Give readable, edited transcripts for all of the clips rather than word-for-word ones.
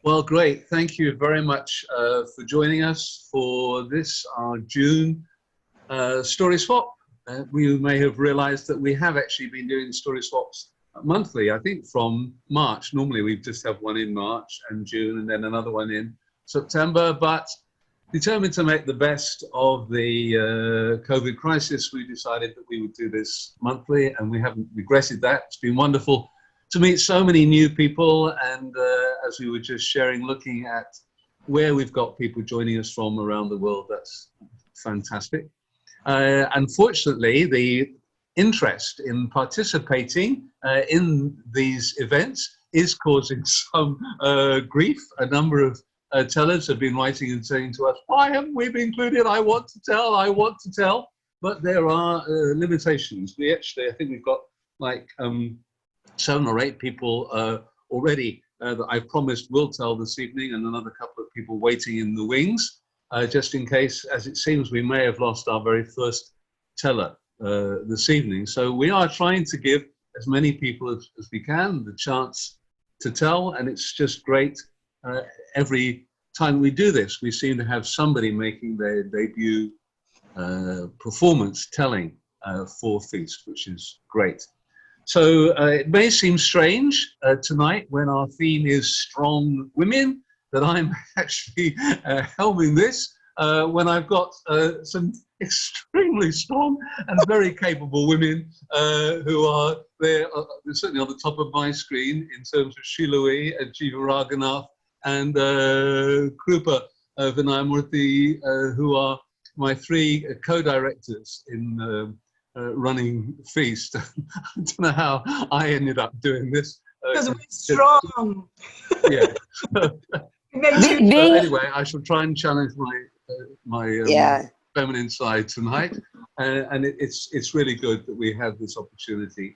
Well, great. Thank you very much for joining us for this, our June story swap. We may have realized that we have actually been doing story swaps monthly, I think from March. Normally we just have one in March and June and then another one in September, but determined to make the best of the COVID crisis, we decided that we would do this monthly, and we haven't regretted that. It's been wonderful to meet so many new people, and as we were just sharing, looking at where we've got people joining us from around the world, that's fantastic. Unfortunately, the interest in participating in these events is causing some grief. A number of tellers have been writing and saying to us, why haven't we been included? I want to tell, I want to tell. But there are limitations. We actually, I think we've got like 7 or 8 people already that I promised will tell this evening, and another couple of people waiting in the wings, just in case, as it seems, we may have lost our very first teller this evening. So we are trying to give as many people as we can the chance to tell, and it's just great. Every time we do this, we seem to have somebody making their debut performance telling for Feast, which is great. So it may seem strange tonight when our theme is strong women that I'm actually helming this when I've got some extremely strong and very capable women who are there, certainly on the top of my screen in terms of Shilui and Jiva Raghunath and Krupa Vinayamurthy, who are my 3 co-directors in running Feast. I don't know how I ended up doing this. Because we're strong. Yeah. Anyway, I shall try and challenge my feminine side tonight, and it's really good that we have this opportunity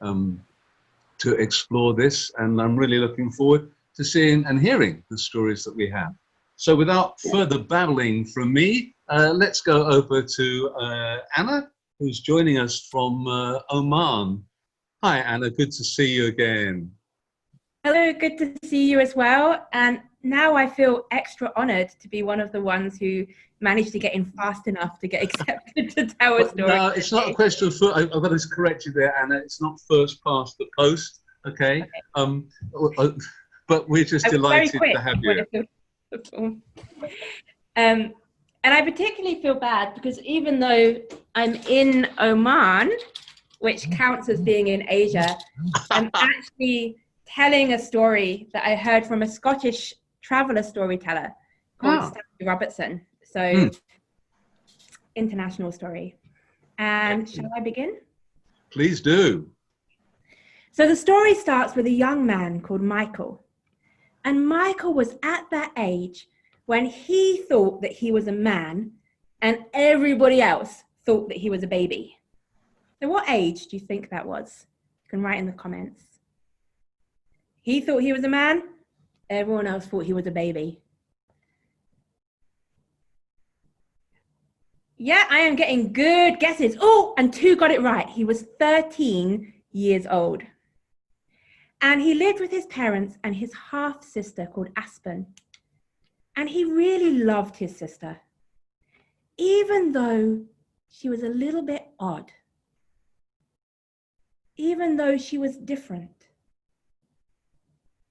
to explore this, and I'm really looking forward to seeing and hearing the stories that we have. So without further babbling from me, let's go over to Anna, who's joining us from Oman. Hi, Anna, good to see you again. Hello, good to see you as well. And now I feel extra honored to be one of the ones who managed to get in fast enough to get accepted to tell a story. No, it's not a question of, I've got to correct you there, Anna. It's not first past the post, okay? But we're just delighted to have you. And I particularly feel bad because even though I'm in Oman, which counts as being in Asia, I'm actually telling a story that I heard from a Scottish traveller storyteller called Sadia Robertson. So, international story. And shall I begin? Please do. So the story starts with a young man called Michael. And Michael was at that age when he thought that he was a man and everybody else thought that he was a baby. So what age do you think that was? You can write in the comments. He thought he was a man, everyone else thought he was a baby. Yeah, I am getting good guesses. Oh, and 2 got it right. He was 13 years old. And he lived with his parents and his half-sister called Aspen. And he really loved his sister, even though she was a little bit odd, even though she was different,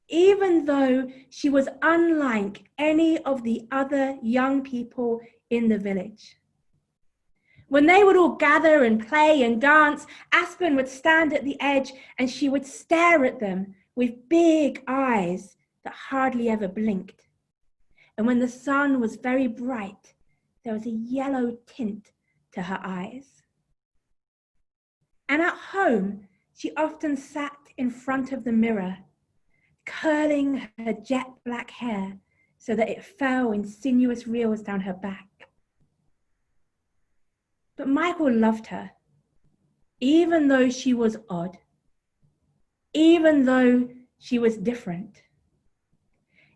even though she was unlike any of the other young people in the village. When they would all gather and play and dance, Aspen would stand at the edge and she would stare at them with big eyes that hardly ever blinked. And when the sun was very bright, there was a yellow tint to her eyes. And at home, she often sat in front of the mirror, curling her jet black hair so that it fell in sinuous reels down her back. But Michael loved her, even though she was odd, even though she was different.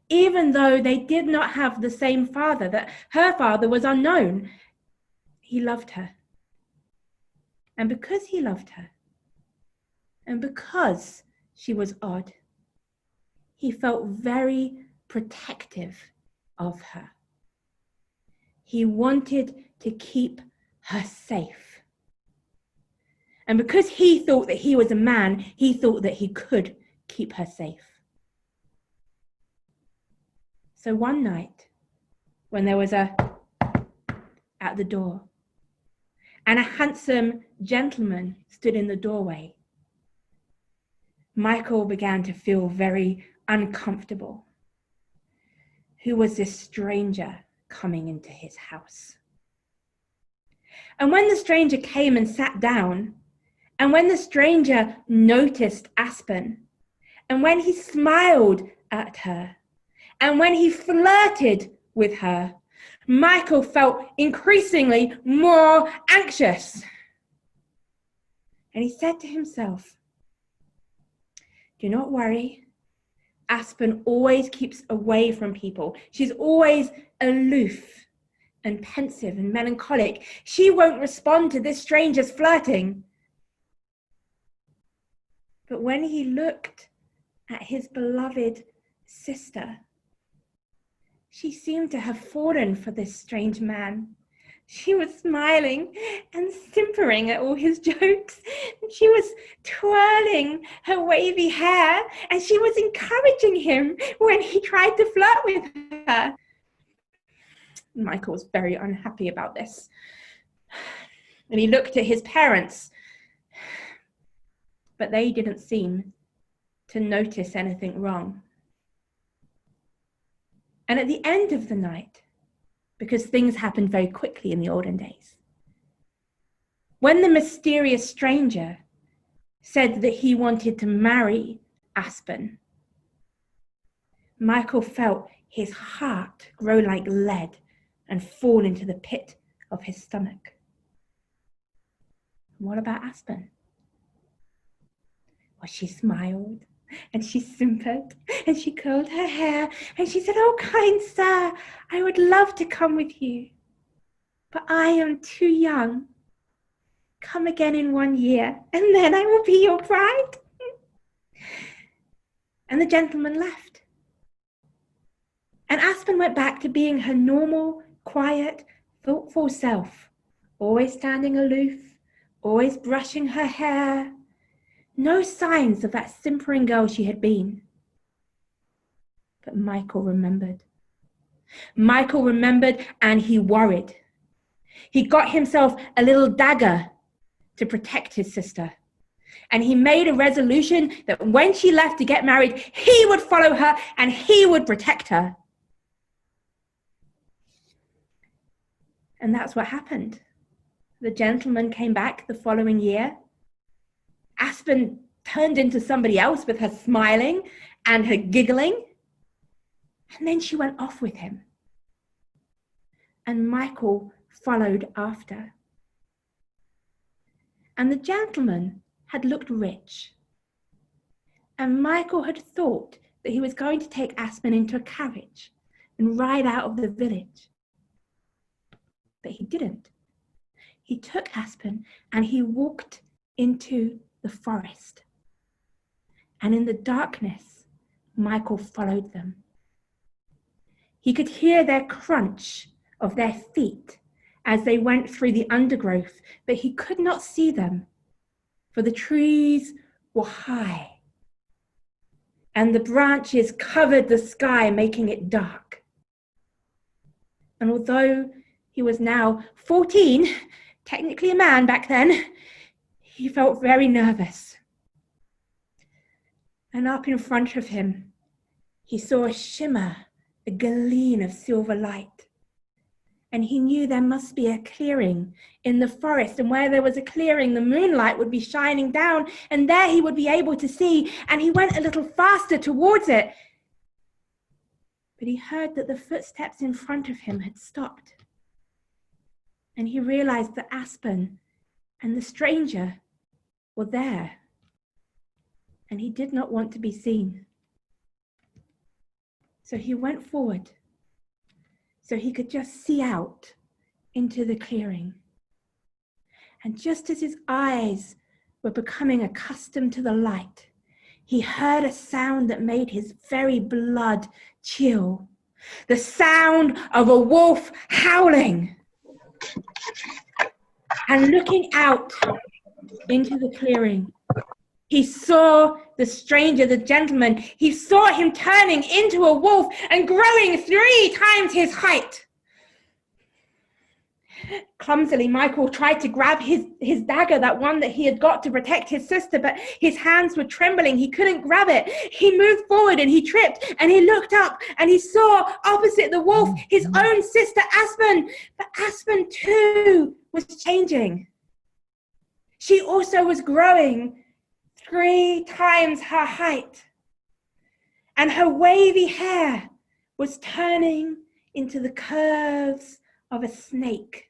Even though they did not have the same father, that her father was unknown, he loved her. And because he loved her, and because she was odd, he felt very, protective of her. He wanted to keep her safe. And because he thought that he was a man, he thought that he could keep her safe. So one night, when there was a at the door, and a handsome gentleman stood in the doorway, Michael began to feel very uncomfortable. Who was this stranger coming into his house? And when the stranger came and sat down, and when the stranger noticed Aspen, and when he smiled at her, and when he flirted with her, Michael felt increasingly more anxious. And he said to himself, "Do not worry. Aspen always keeps away from people. She's always aloof and pensive and melancholic. She won't respond to this stranger's flirting." But when he looked at his beloved sister, she seemed to have fallen for this strange man. She was smiling and simpering at all his jokes. She was twirling her wavy hair, and she was encouraging him when he tried to flirt with her. Michael was very unhappy about this. And he looked at his parents, but they didn't seem to notice anything wrong. And at the end of the night, because things happened very quickly in the olden days, when the mysterious stranger said that he wanted to marry Aspen, Michael felt his heart grow like lead and fall into the pit of his stomach. What about Aspen? Well, she smiled and she simpered and she curled her hair and she said, "Oh, kind sir, I would love to come with you, but I am too young. Come again in 1 year and then I will be your bride." And the gentleman left. And Aspen went back to being her normal, quiet, thoughtful self, always standing aloof, always brushing her hair. No signs of that simpering girl she had been. But Michael remembered. Michael remembered and he worried. He got himself a little dagger to protect his sister. And he made a resolution that when she left to get married, he would follow her and he would protect her. And that's what happened. The gentleman came back the following year. Aspen turned into somebody else with her smiling and her giggling. And then she went off with him. And Michael followed after. And the gentleman had looked rich. And Michael had thought that he was going to take Aspen into a carriage and ride out of the village. But he didn't. He took Aspen and he walked into the forest. And in the darkness, Michael followed them. He could hear their crunch of their feet as they went through the undergrowth, but he could not see them, for the trees were high, and the branches covered the sky, making it dark. And although he was now 14, technically a man back then, he felt very nervous. And up in front of him, he saw a shimmer, a gleam of silver light. And he knew there must be a clearing in the forest, and where there was a clearing, the moonlight would be shining down, and there he would be able to see. And he went a little faster towards it. But he heard that the footsteps in front of him had stopped. And he realized that Aspen and the stranger were there. And he did not want to be seen. So he went forward, so he could just see out into the clearing. And just as his eyes were becoming accustomed to the light, he heard a sound that made his very blood chill. The sound of a wolf howling. And looking out into the clearing, he saw the stranger, the gentleman. He saw him turning into a wolf and growing 3 times his height. Clumsily, Michael tried to grab his dagger, that one that he had got to protect his sister, but his hands were trembling. He couldn't grab it. He moved forward and he tripped, and he looked up and he saw opposite the wolf his own sister Aspen. But Aspen too was changing. She also was growing 3 times her height, and her wavy hair was turning into the curves of a snake.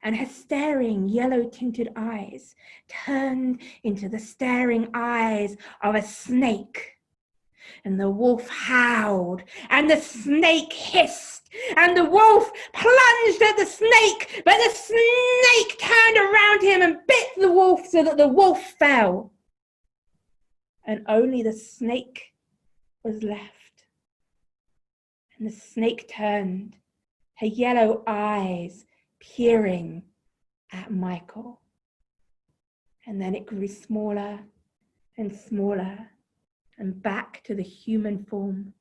And her staring yellow-tinted eyes turned into the staring eyes of a snake. And the wolf howled, and the snake hissed, and the wolf plunged at the snake, but the snake turned around him and bit the wolf so that the wolf fell. And only the snake was left. And the snake turned, her yellow eyes peering at Michael. And then it grew smaller and smaller, and back to the human form,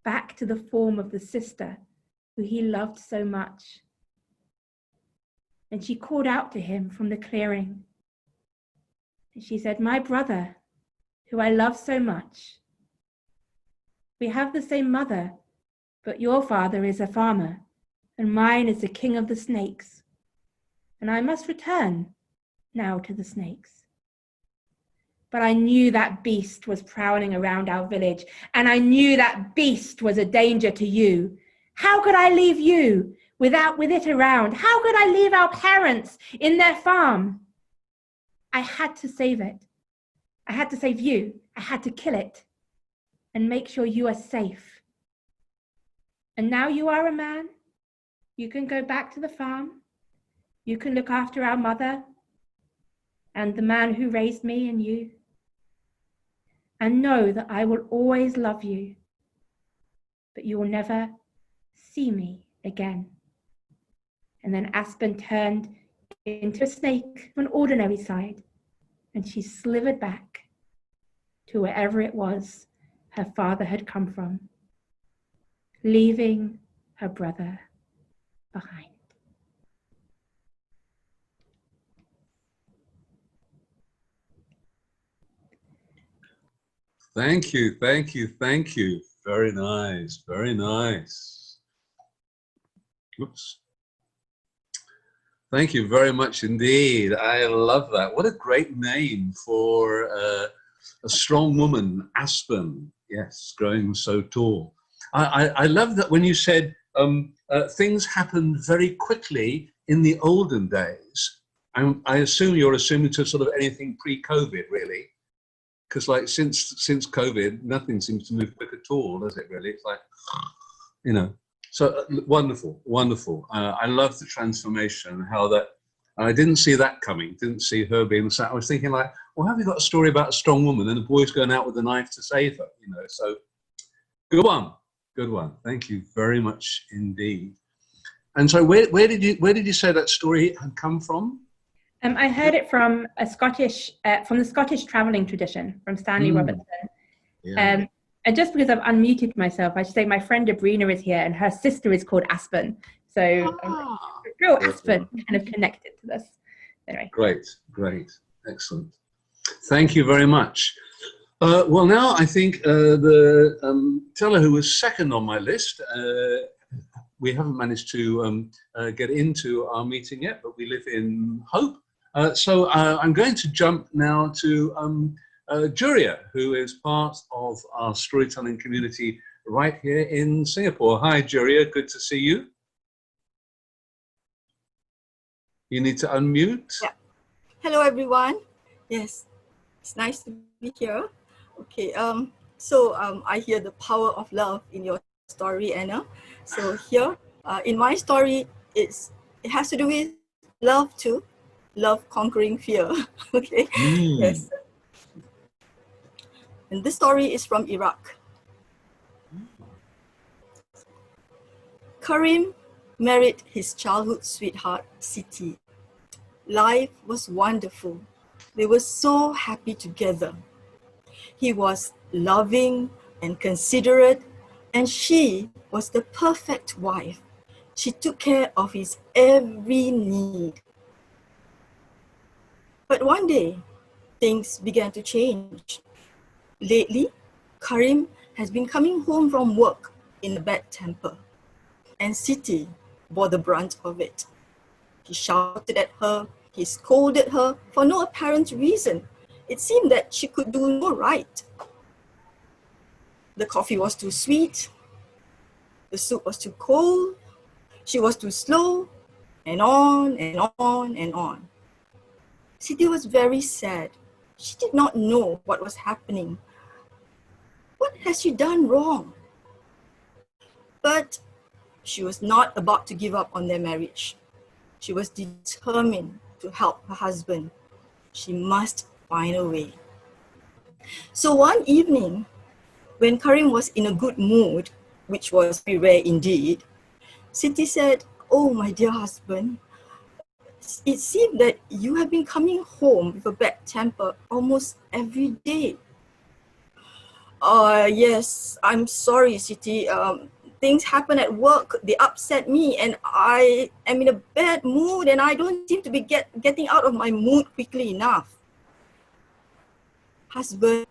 back to the form of the sister who he loved so much. And she called out to him from the clearing. And she said, "My brother, who I love so much, we have the same mother, but your father is a farmer, and mine is the king of the snakes. And I must return now to the snakes. But I knew that beast was prowling around our village, and I knew that beast was a danger to you. How could I leave you with it around? How could I leave our parents in their farm? I had to save it. I had to save you. I had to kill it and make sure you are safe. And now you are a man. You can go back to the farm. You can look after our mother and the man who raised me and you. And know that I will always love you, but you will never see me again." And then Aspen turned into a snake of an ordinary side, and she slithered back to wherever it was her father had come from, leaving her brother behind. Thank you, thank you, thank you. Very nice, very nice. Oops. Thank you very much indeed. I love that. What a great name for a strong woman, Aspen. Yes, growing so tall. I love that when you said things happened very quickly in the olden days. I assume you're assuming to sort of anything pre-COVID, really. Because like since COVID, nothing seems to move quick at all, does it really? It's like, you know, so wonderful, wonderful. I love the transformation, how that, I didn't see that coming, didn't see her being sat. I was thinking like, well, have you got a story about a strong woman and the boy's going out with a knife to save her, you know? So good one, good one. Thank you very much indeed. And so where did you say that story had come from? I heard it from the Scottish traveling tradition, from Stanley Robertson. Yeah. And just because I've unmuted myself, I should say my friend Abrina is here, and her sister is called Aspen. So real Aspen kind of connected to this. Anyway. Great, great, excellent. Thank you very much. Well, now I think the teller who was second on my list, we haven't managed to get into our meeting yet, but we live in hope. So I'm going to jump now to Juriah, who is part of our storytelling community right here in Singapore. Hi, Juriah, good to see you. You need to unmute. Yeah. Hello, everyone. Yes, it's nice to be here. Okay, so I hear the power of love in your story, Anna. So here, in my story, it has to do with love too. Love conquering fear. Okay. Yes. And this story is from Iraq. Karim married his childhood sweetheart, Siti. Life was wonderful. They were so happy together. He was loving and considerate, and she was the perfect wife. She took care of his every need. But one day, things began to change. Lately, Karim has been coming home from work in a bad temper, and Siti bore the brunt of it. He shouted at her, he scolded her for no apparent reason. It seemed that she could do no right. The coffee was too sweet, the soup was too cold, she was too slow, and on and on and on. Siti was very sad. She did not know what was happening. What has she done wrong? But she was not about to give up on their marriage. She was determined to help her husband. She must find a way. So one evening, when Karim was in a good mood, which was very rare indeed, Siti said, "Oh, my dear husband, it seems that you have been coming home with a bad temper almost every day." Yes, I'm sorry, Siti. Things happen at work, they upset me, and I am in a bad mood, and I don't seem to be getting out of my mood quickly enough. Husband,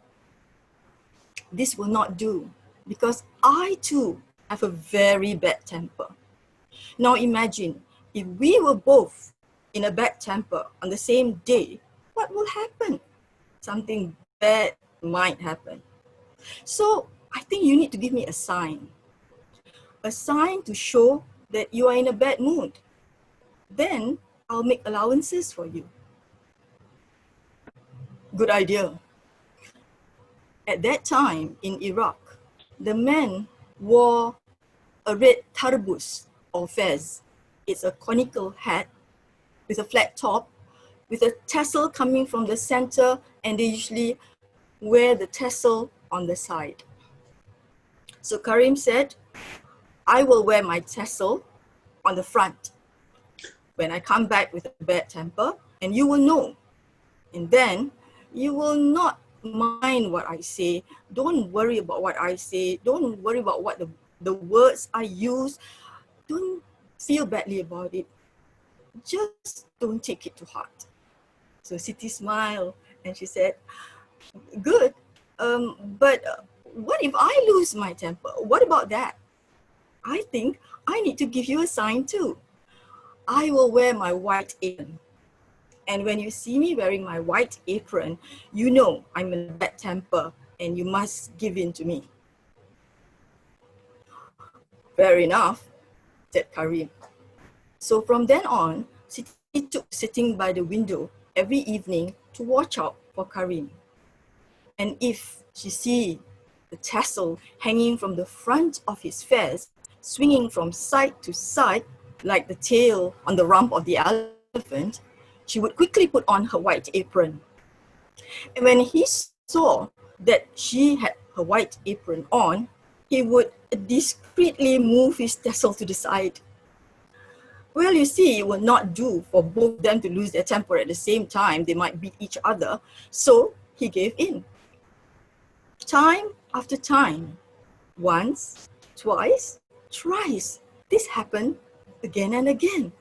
this will not do, because I too have a very bad temper. Now imagine, if we were both in a bad temper on the same day, what will happen? Something bad might happen. So I think you need to give me a sign to show that you are in a bad mood. Then I'll make allowances for you. Good idea. At that time in Iraq, the men wore a red tarbus or fez. It's a conical hat with a flat top, with a tassel coming from the center, and they usually wear the tassel on the side. So Karim said, "I will wear my tassel on the front when I come back with a bad temper, and you will know. And then you will not mind what I say. Don't worry about what I say. Don't worry about what the words I use. Don't feel badly about it. Just don't take it to heart." So Siti smiled and she said, "Good, but what if I lose my temper? What about that? I think I need to give you a sign too. I will wear my white apron. And when you see me wearing my white apron, you know I'm in a bad temper and you must give in to me." "Fair enough," said Karim. So from then on, Siti took sitting by the window every evening to watch out for Karim. And if she see the tassel hanging from the front of his fez, swinging from side to side like the tail on the rump of the elephant, she would quickly put on her white apron. And when he saw that she had her white apron on, he would discreetly move his tassel to the side. Well, you see, it would not do for both of them to lose their temper at the same time. They might beat each other. So he gave in. Time after time, once, twice, thrice, this happened again and again.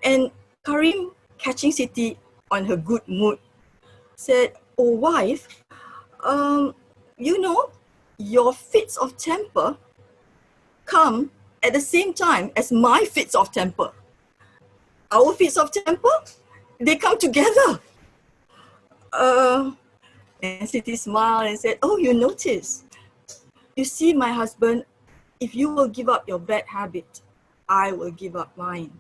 And Karim, catching Siti on her good mood, said, "Oh, wife, you know, your fits of temper come at the same time as my fits of temper. Our fits of temper, they come together." And Siti smiled and said, "Oh, you notice. You see, my husband, if you will give up your bad habit, I will give up mine.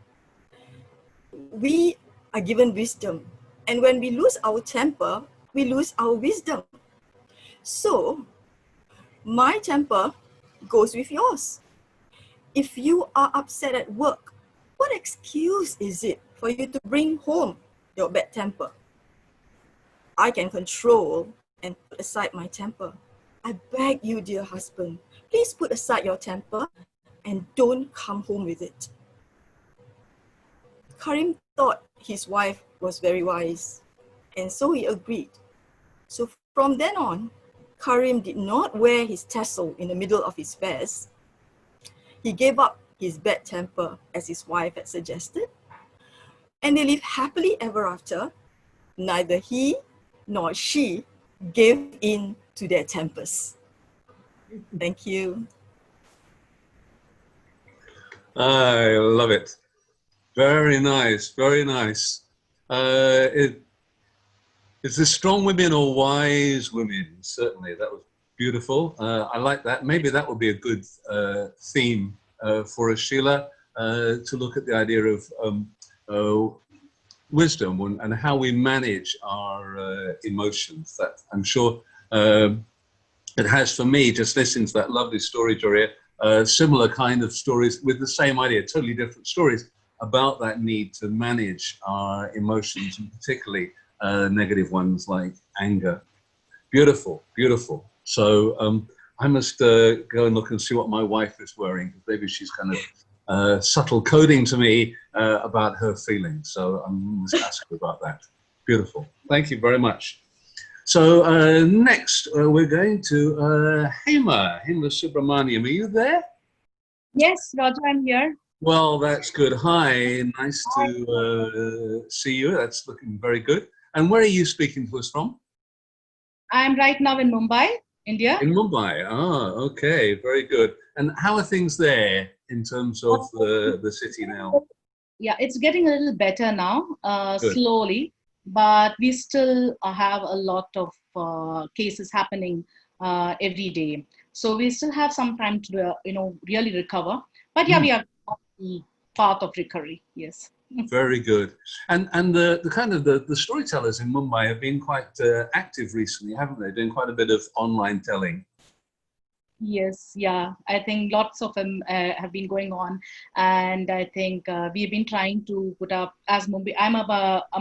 We are given wisdom. And when we lose our temper, we lose our wisdom. So, my temper goes with yours. If you are upset at work, what excuse is it for you to bring home your bad temper? I can control and put aside my temper. I beg you, dear husband, please put aside your temper and don't come home with it. Karim thought his wife was very wise, and so he agreed. So from then on, Karim did not wear his tassel in the middle of his vest. He gave up his bad temper, as his wife had suggested, and they lived happily ever after. Neither he nor she gave in to their tempers. Thank you. I love it. Very nice, very nice. Is this strong women or wise women? Certainly, that was beautiful. I like that. Maybe that would be a good theme for us, Sheila, to look at the idea of wisdom and how we manage our emotions. That I'm sure it has for me, just listening to that lovely story, Juriah, similar kind of stories with the same idea, totally different stories about that need to manage our emotions, and particularly negative ones like anger. Beautiful, beautiful. So I must go and look and see what my wife is wearing. Maybe she's kind of subtle coding to me about her feelings. So I must ask her about that. Beautiful. Thank you very much. So next we're going to Hema Subramanian. Are you there? Yes, Roger, I'm here. Well, that's good. Hi, nice to see you. That's looking very good. And where are you speaking to us from? I'm right now in Mumbai, India. In Mumbai. Ah, okay, very good. And how are things there in terms of the city now? Yeah, it's getting a little better now, Good. slowly, but we still have a lot of cases happening every day. So we still have some time to, really recover. But yeah, we are on the path of recovery. Yes. Very good. And the kind of the storytellers in Mumbai have been quite active recently, haven't they? Doing quite a bit of online telling. Yes, yeah. I think lots of them have been going on, and I think we've been trying to put up as Mumbai. I'm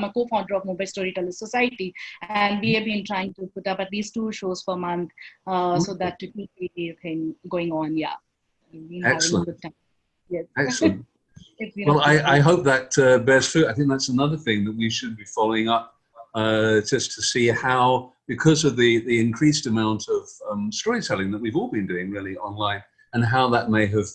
a co-founder of Mumbai Storytellers Society, and we have been trying to put up at least 2 shows per month, so that to keep the thing going on. Yeah, we've been having a good time. Yes. Excellent. Well, I hope that bears fruit. I think that's another thing that we should be following up, just to see how, because of the increased amount of storytelling that we've all been doing really online, and how that may have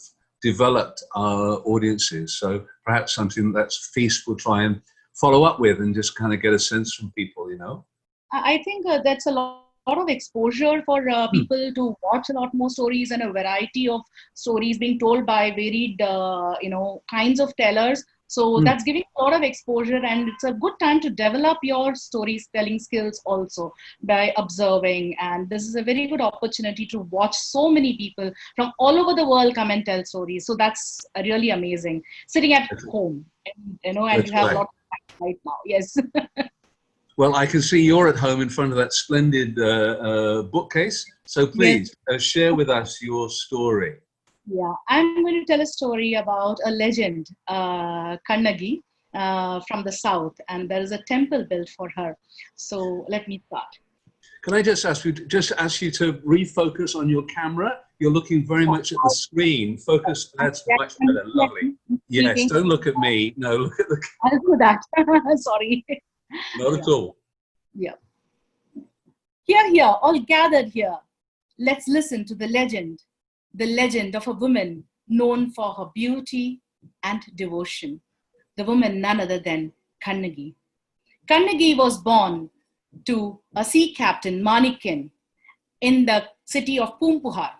developed our audiences. So perhaps something that's Feast will try and follow up with and just kind of get a sense from people, you know? I think that's a lot of exposure for people to watch a lot more stories, and a variety of stories being told by varied, kinds of tellers. So that's giving a lot of exposure, and it's a good time to develop your storytelling skills also by observing. And this is a very good opportunity to watch so many people from all over the world come and tell stories. So that's really amazing. Sitting at home, and you have a lot of time right now. Yes. Well, I can see you're at home in front of that splendid bookcase. So please share with us your story. Yeah, I'm going to tell a story about a legend, Kannagi, from the south, and there is a temple built for her. So let me start. Can I just ask you to refocus on your camera? You're looking very much at the screen. Focus. That's much better. Lovely. Yes. Don't look at me. No, look at the. I'll do that. Sorry. Not at all. Yeah. Here, all gathered here. Let's listen to the legend of a woman known for her beauty and devotion. The woman none other than Kannagi. Kannagi was born to a sea captain, Manikin, in the city of Pumpuhar.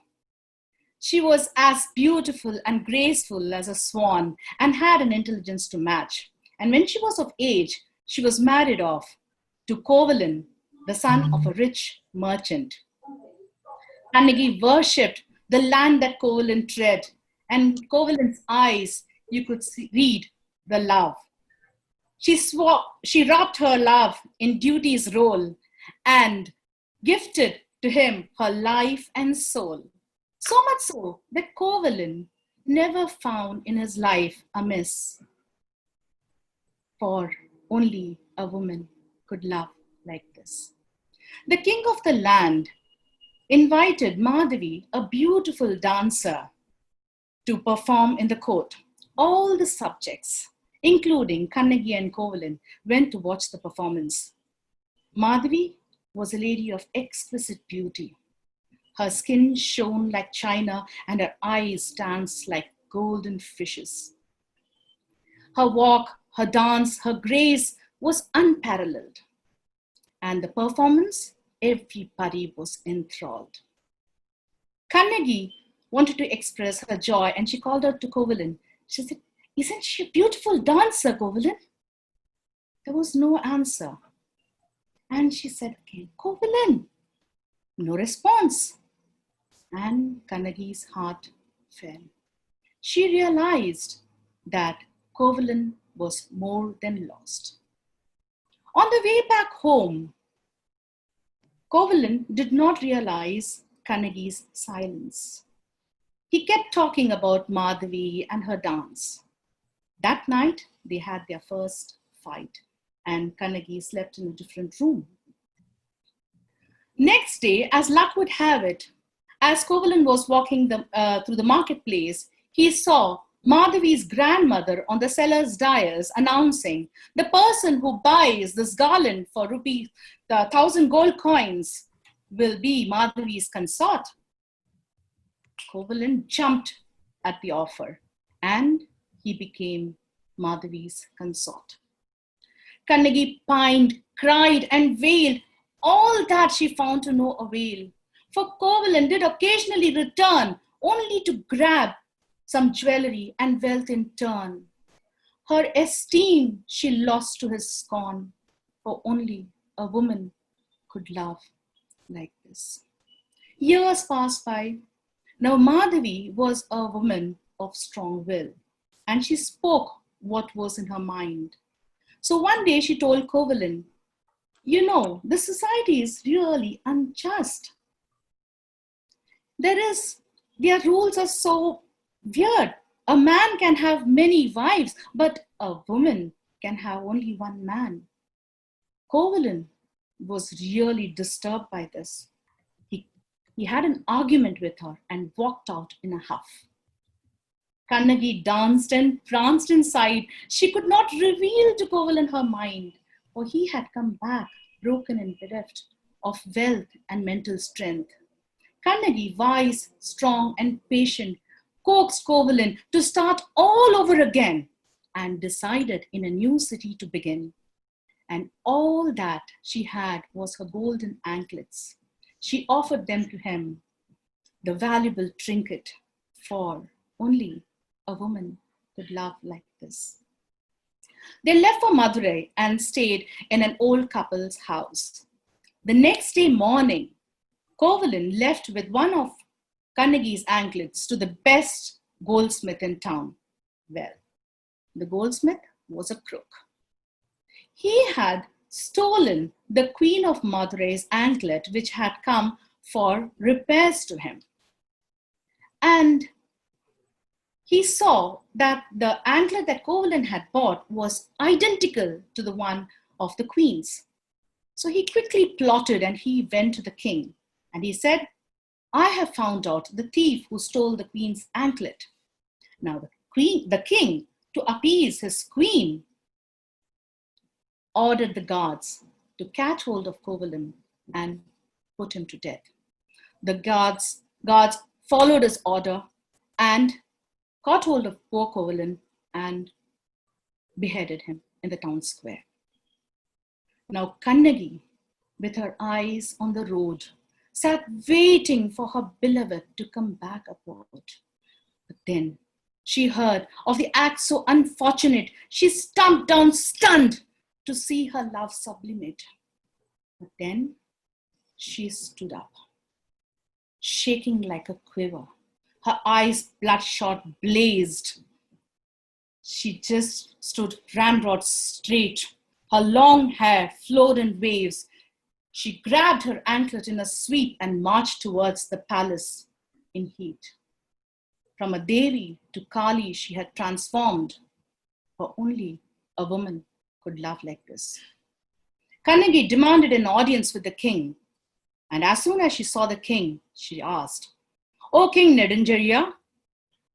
She was as beautiful and graceful as a swan and had an intelligence to match. And when she was of age, she was married off to Kovalan, the son of a rich merchant. Kannagi worshipped the land that Kovalan tread, and Kovalan's eyes, you could read the love. She wrapped her love in duty's role and gifted to him her life and soul. So much so that Kovalan never found in his life a miss, for only a woman could love like this. The king of the land invited Madhavi, a beautiful dancer, to perform in the court. All the subjects, including Kannagi and Kovalan, went to watch the performance. Madhavi was a lady of exquisite beauty. Her skin shone like china and her eyes danced like golden fishes. Her walk, her dance, her grace was unparalleled. And the performance, everybody was enthralled. Kannagi wanted to express her joy and she called out to Kovalan. She said, "Isn't she a beautiful dancer, Kovalan?" There was no answer. And she said again, "Kovalan." No response. And Kannagi's heart fell. She realized that Kovalan was more than lost. On the way back home, Kovalan did not realize Kannagi's silence. He kept talking about Madhavi and her dance. That night, they had their first fight, and Kannagi slept in a different room. Next day, as luck would have it, as Kovalan was walking through the marketplace, he saw Madhavi's grandmother on the seller's dais announcing, "The person who buys this garland for rupees 1,000 gold coins will be Madhavi's consort." Kovalan jumped at the offer and he became Madhavi's consort. Kannagi pined, cried and wailed. All that she found to no avail. For Kovalan did occasionally return only to grab some jewelry and wealth in turn. Her esteem she lost to his scorn, for only a woman could love like this. Years passed by. Now Madhavi was a woman of strong will, and she spoke what was in her mind. So one day she told Kovalan, "You know, this society is really unjust. Their rules are so weird. A man can have many wives, but a woman can have only one man." Kovalan was really disturbed by this. He had an argument with her and walked out in a huff. Kannagi danced and pranced inside. She could not reveal to Kovalan her mind, for he had come back broken and bereft of wealth and mental strength. Kannagi, wise, strong, and patient, coaxed Kovalan to start all over again and decided in a new city to begin. And all that she had was her golden anklets. She offered them to him, the valuable trinket, for only a woman could love like this. They left for Madurai and stayed in an old couple's house. The next day morning, Kovalan left with one of Kannagi's anklets to the best goldsmith in town. Well, the goldsmith was a crook. He had stolen the Queen of Madurai's anklet, which had come for repairs to him. And he saw that the anklet that Kovalan had bought was identical to the one of the Queen's. So he quickly plotted and he went to the king. And he said, "I have found out the thief who stole the Queen's anklet." Now the king, to appease his queen, ordered the guards to catch hold of Kovalan and put him to death. The guards followed his order and caught hold of poor Kovalan and beheaded him in the town square. Now Kannagi, with her eyes on the road, sat waiting for her beloved to come back aboard. But then she heard of the act so unfortunate. She stumped down stunned to see her love sublimate. But then she stood up, shaking like a quiver. Her eyes bloodshot blazed. She just stood ramrod straight. Her long hair flowed in waves. She grabbed her anklet in a sweep and marched towards the palace in heat. From a Devi to Kali she had transformed, for only a woman could love like this. Kannagi demanded an audience with the king, And as soon as she saw the king, she asked, "O King Nedunjariya,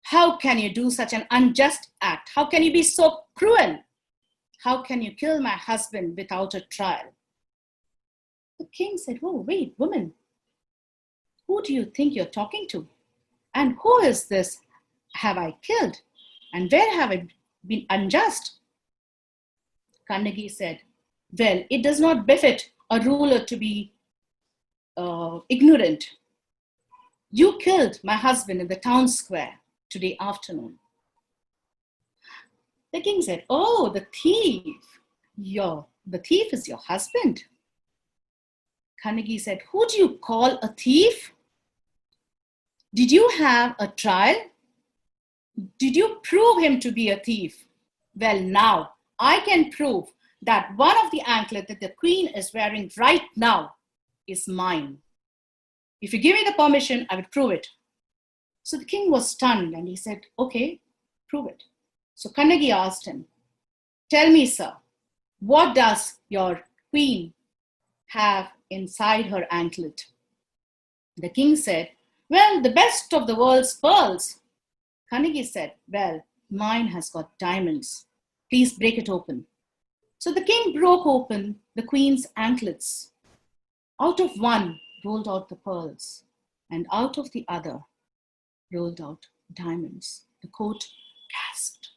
how can you do such an unjust act? How can you be so cruel? How can you kill my husband without a trial?" The king said, "Oh, wait, woman, who do you think you're talking to? And who is this have I killed? And where have I been unjust?" Kannagi said, "Well, it does not befit a ruler to be ignorant. You killed my husband in the town square today afternoon." The king said, "Oh, the thief. The thief is your husband." Kannagi said, "Who do you call a thief? Did you have a trial? Did you prove him to be a thief? Well, now I can prove that one of the anklets that the queen is wearing right now is mine. If you give me the permission, I will prove it." So the king was stunned and he said, "Okay, prove it." So Kannagi asked him, "Tell me, sir, what does your queen have inside her anklet?" The king said, "Well, the best of the world's pearls." Kannagi said, "Well, mine has got diamonds. Please break it open." So the king broke open the queen's anklets. Out of one rolled out the pearls, and out of the other rolled out diamonds. The court gasped,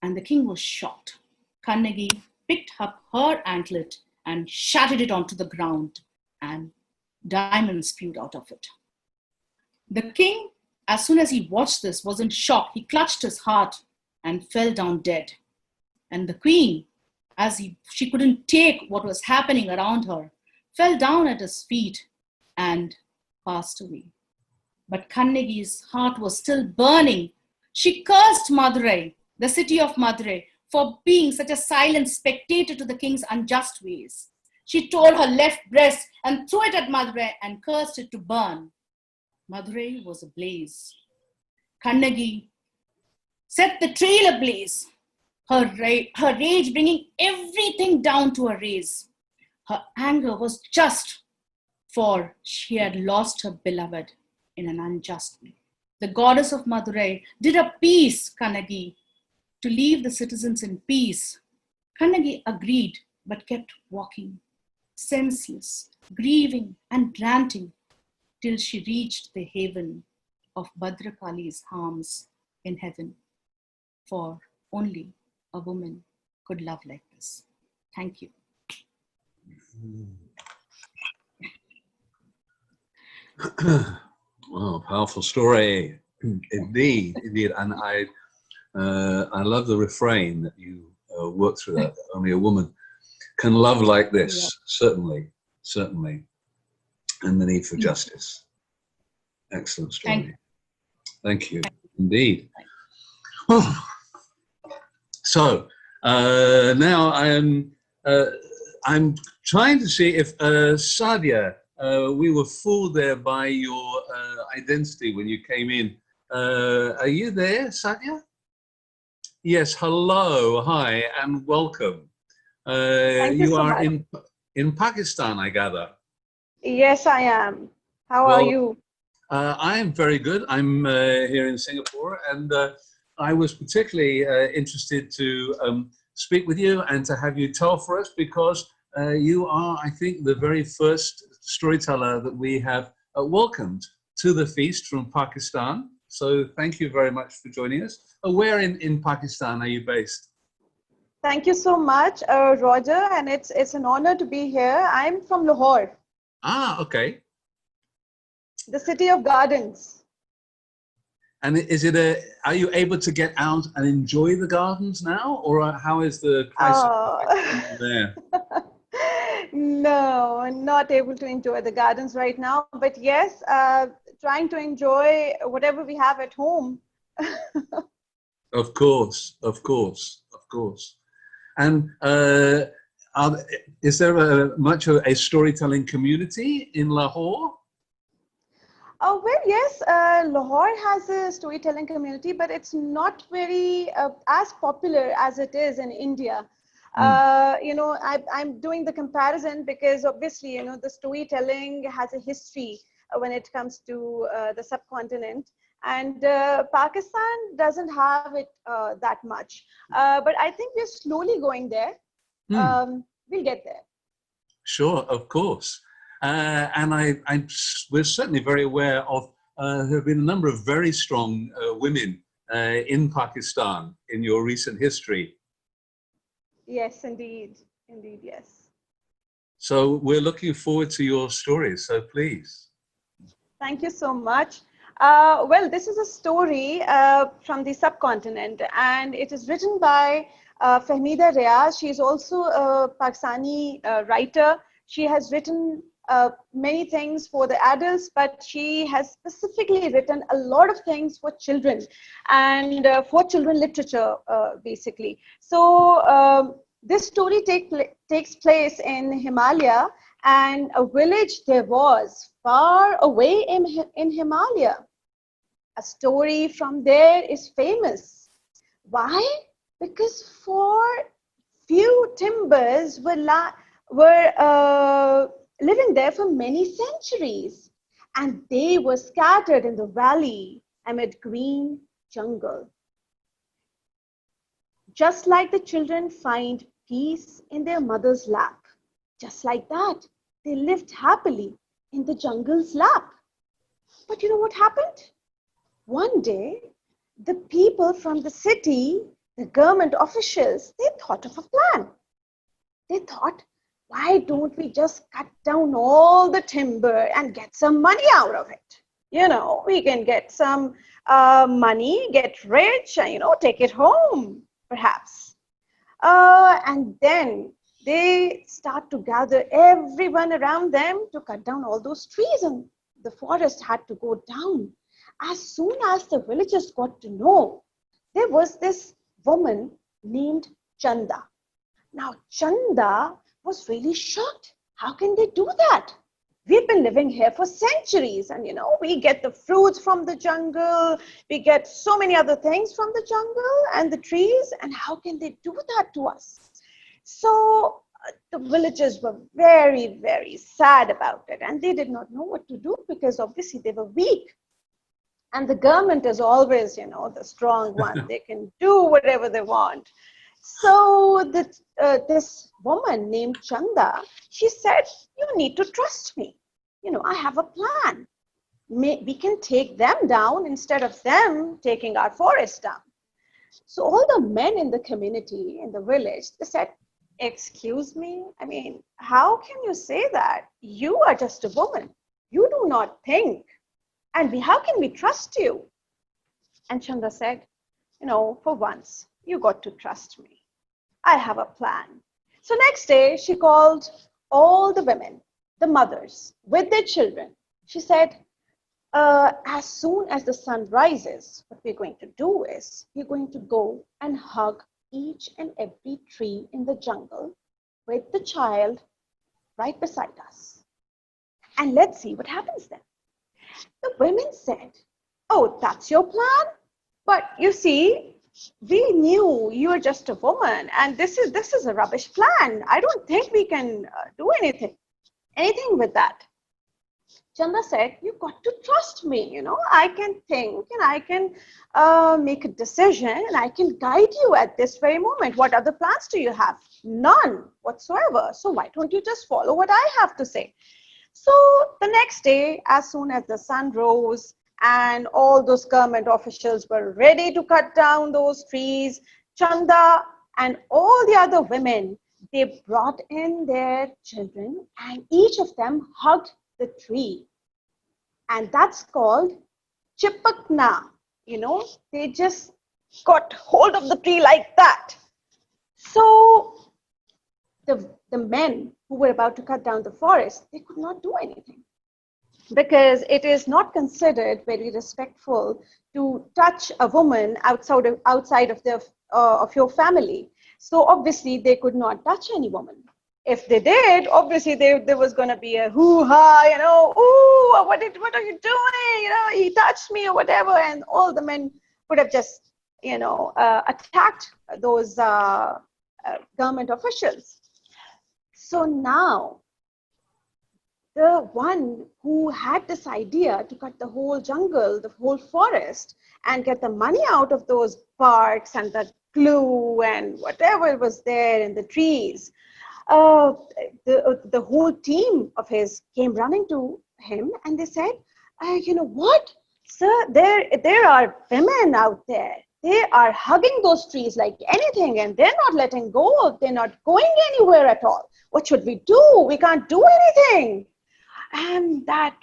and the king was shocked. Kannagi picked up her anklet and shattered it onto the ground, and diamonds spewed out of it. The king, as soon as he watched this, was in shock. He clutched his heart and fell down dead. And the queen, as she couldn't take what was happening around her, fell down at his feet and passed away. But Kannagi's heart was still burning. She cursed Madurai, the city of Madurai, for being such a silent spectator to the king's unjust ways. She tore her left breast and threw it at Madurai and cursed it to burn. Madurai was ablaze. Kannagi set the trail ablaze, her rage bringing everything down to a raise. Her anger was just, for she had lost her beloved in an unjust way. The goddess of Madurai did appease Kannagi to leave the citizens in peace. Kannagi agreed but kept walking, senseless, grieving and ranting, till she reached the haven of Bhadrakali's arms in heaven. For only a woman could love like this. Thank you. Wow, powerful story, indeed, indeed. And I love the refrain that you work through. That only a woman can love like this. Yeah. Certainly, certainly, and the need for justice. Excellent story. Thank you, indeed. Oh. So now I'm trying to see if Sadia. We were fooled there by your identity when you came in. Are you there, Sadia? Yes, hello, hi, and welcome. You are in Pakistan, I gather. Yes, I am. How are you? I am very good. I'm here in Singapore, and I was particularly interested to speak with you and to have you tell for us, because you are, I think, the very first storyteller that we have welcomed to the feast from Pakistan. So thank you very much for joining us. Where in Pakistan are you based? Thank you so much, Roger, and it's an honor to be here. I'm from Lahore. Ah, okay. The city of gardens. And are you able to get out and enjoy the gardens now, or how is the crisis there? No, I'm not able to enjoy the gardens right now, but yes, trying to enjoy whatever we have at home. Of course, of course, of course. And is there much of a storytelling community in Lahore? Oh, well, yes, Lahore has a storytelling community, but it's not very as popular as it is in India. You know, I'm doing the comparison because obviously, you know, the storytelling has a history when it comes to the subcontinent, and Pakistan doesn't have it that much. But I think we're slowly going there. We'll get there. Sure, of course. And we're certainly very aware of, there have been a number of very strong women in Pakistan in your recent history. Yes, indeed. Indeed, yes. So we're looking forward to your stories, so please. Thank you so much. Well, this is a story from the subcontinent, and it is written by Fahmida Riaz. She is also a Pakistani writer. She has written many things for the adults, but she has specifically written a lot of things for children and for children literature, basically. So this story takes place in Himalaya, and a village there was far away in Himalaya. A story from there is famous. Why? Because for few timbers were living there for many centuries, and they were scattered in the valley amid green jungle. Just like the children find peace in their mother's lap, just like that, they lived happily in the jungle's lap. But you know what happened? One day, the people from the city, the government officials, they thought of a plan. They thought, why don't we just cut down all the timber and get some money out of it? You know, we can get some money, get rich, and, you know, take it home, perhaps. And then they start to gather everyone around them to cut down all those trees, and the forest had to go down. As soon as the villagers got to know, there was this woman named Chanda. Now, Chanda was really shocked. How can they do that? We've been living here for centuries, and, you know, we get the fruits from the jungle, we get so many other things from the jungle and the trees, and how can they do that to us? So the villagers were very, very sad about it, and they did not know what to do because obviously they were weak. And the government is always, you know, the strong one. They can do whatever they want. So this woman named Chanda, she said, you need to trust me. You know, I have a plan. We can take them down instead of them taking our forest down. So all the men in the community, in the village, they said, excuse me, I mean, how can you say that? You are just a woman. You do not think. And how can we trust you? And Chanda said, you know, for once, you got to trust me. I have a plan. So next day, she called all the women, the mothers, with their children. She said, as soon as the sun rises, what we're going to do is we're going to go and hug each and every tree in the jungle with the child right beside us. And let's see what happens then. The women said, oh, that's your plan? But you see, we knew you were just a woman, and this is a rubbish plan. I don't think we can do anything with that. Chanda said, you got to trust me. You know, I can think and I can make a decision and I can guide you at this very moment. What other plans do you have? None whatsoever. So why don't you just follow what I have to say? So the next day, as soon as the sun rose and all those government officials were ready to cut down those trees, Chanda and all the other women, they brought in their children and each of them hugged the tree. And that's called chipakna. You know, they just got hold of the tree like that. So the men who were about to cut down the forest, they could not do anything because it is not considered very respectful to touch a woman outside of your family. So obviously they could not touch any woman. If they did, obviously there was going to be a hoo-ha, you know, ooh, what are you doing? You know, he touched me or whatever, and all the men would have just, you know, attacked those government officials. So now, the one who had this idea to cut the whole jungle, the whole forest, and get the money out of those parks and the glue and whatever was there in the trees, the whole team of his came running to him and they said, you know what, sir, there are women out there. They are hugging those trees like anything and they're not letting go. They're not going anywhere at all. What should we do? We can't do anything. And that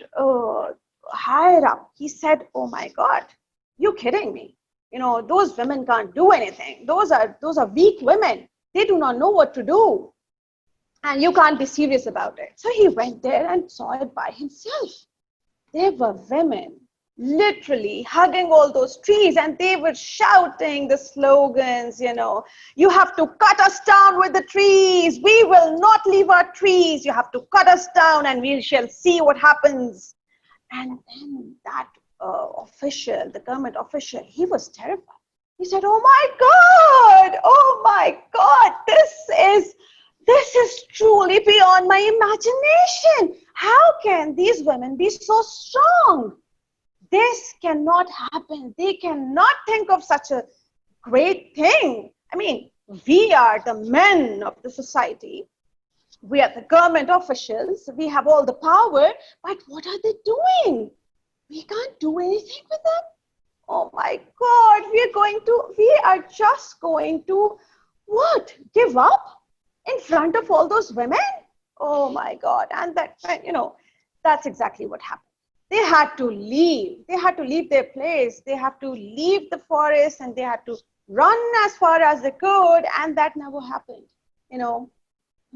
higher up, he said, oh my God, you're kidding me. You know, those women can't do anything. Those are weak women. They do not know what to do. And you can't be serious about it. So he went there and saw it by himself. There were women literally hugging all those trees and they were shouting the slogans, you know, you have to cut us down with the trees. We will not leave our trees. You have to cut us down and we shall see what happens. And then that official, the government official, he was terrified. He said, oh my God, this is truly beyond my imagination. How can these women be so strong? This cannot happen. They cannot think of such a great thing. I mean, we are the men of the society. We are the government officials. We have all the power. But what are they doing? We can't do anything with them. Oh my God, we are just going to, what? Give up in front of all those women? Oh my God. And that, you know, that's exactly what happened. They had to leave. They had to leave their place. They had to leave the forest and they had to run as far as they could. And that never happened. You know,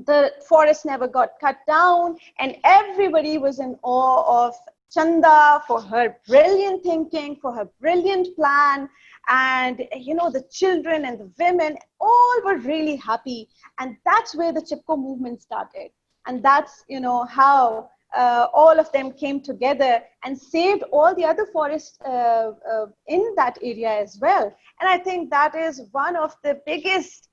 the forest never got cut down and everybody was in awe of Chanda for her brilliant thinking, for her brilliant plan. And, you know, the children and the women all were really happy. And that's where the Chipko movement started. And that's, you know, how all of them came together and saved all the other forests in that area as well. And I think that is one of the biggest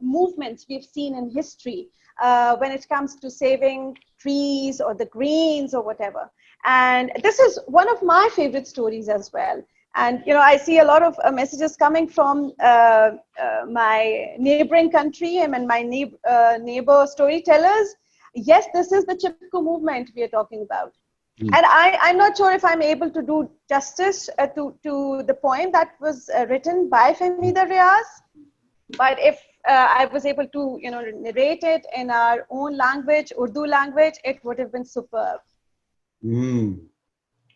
movements we've seen in history when it comes to saving trees or the greens or whatever. And this is one of my favorite stories as well. And, you know, I see a lot of messages coming from my neighboring country and my neighbor storytellers. Yes, this is the Chipko movement we are talking about. And I'm not sure if I'm able to do justice to the poem that was written by Fahmida Riaz. But if I was able to, you know, narrate it in our own language, Urdu language, it would have been superb.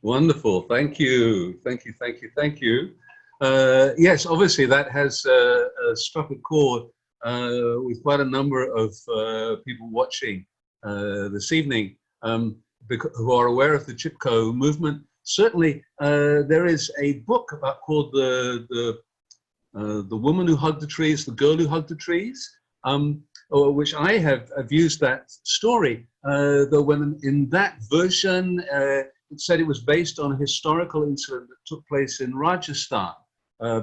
Wonderful. Thank you. Thank you. Thank you. Thank you. Yes, obviously that has struck a chord with quite a number of people watching this evening who are aware of the Chipko movement. Certainly, there is a book called the Woman Who Hugged the Trees, The Girl Who Hugged the Trees, which I have used that story. Though when in that version, it said it was based on a historical incident that took place in Rajasthan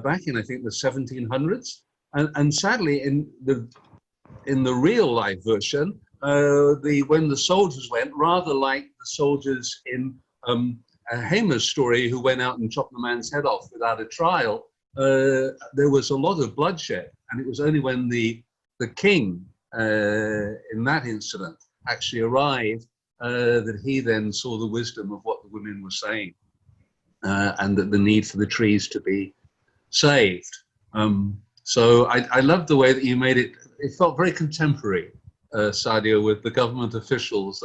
back in, I think, the 1700s. And sadly, in the real life version, when the soldiers went, rather like the soldiers in Hema's story who went out and chopped the man's head off without a trial, there was a lot of bloodshed. And it was only when the king in that incident actually arrived that he then saw the wisdom of what the women were saying and that the need for the trees to be saved. So I love the way that you made it. It felt very contemporary, Sadia, with the government officials.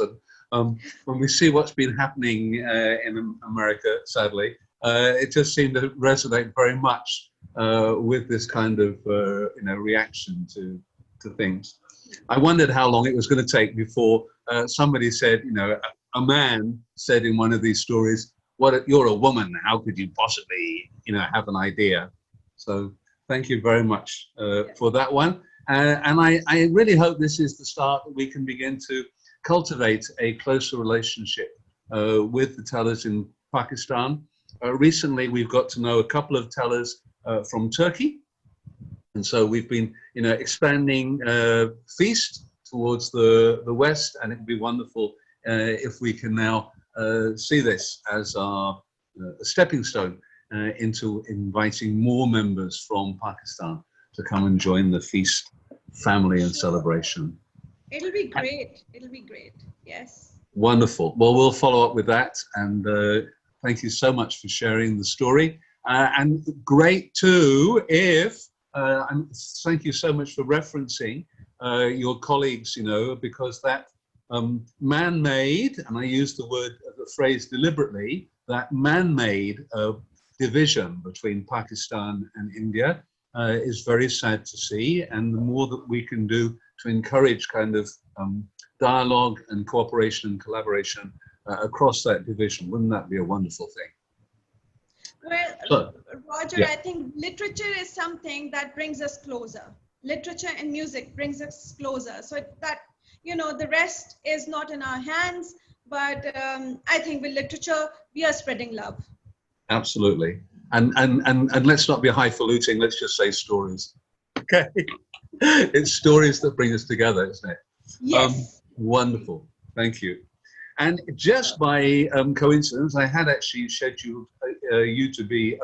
And when we see what's been happening in America, sadly, it just seemed to resonate very much with this kind of reaction to things. I wondered how long it was going to take before somebody said, a man said in one of these stories, you're a woman, how could you possibly, have an idea? So thank you very much for that one. And I really hope this is the start that we can begin to cultivate a closer relationship with the tellers in Pakistan. Recently, we've got to know a couple of tellers from Turkey. And so we've been, expanding feast towards the west, and it would be wonderful if we can now see this as our stepping stone into inviting more members from Pakistan to come and join the feast family and celebration. It'll be great. It'll be great. Yes. Wonderful. Well, we'll follow up with that, and thank you so much for sharing the story. And great too if, and thank you so much for referencing your colleagues, because that man-made, and I use the phrase deliberately, that man-made division between Pakistan and India is very sad to see. And the more that we can do to encourage kind of dialogue and cooperation and collaboration across that division, wouldn't that be a wonderful thing? Well, Roger, yeah. I think literature is something that brings us closer. Literature and music brings us closer. So that, the rest is not in our hands, but I think with literature, we are spreading love. Absolutely. And let's not be highfalutin, let's just say stories. Okay. It's stories that bring us together, isn't it? Yes. Wonderful. Thank you. And just by coincidence, I had actually scheduled you to be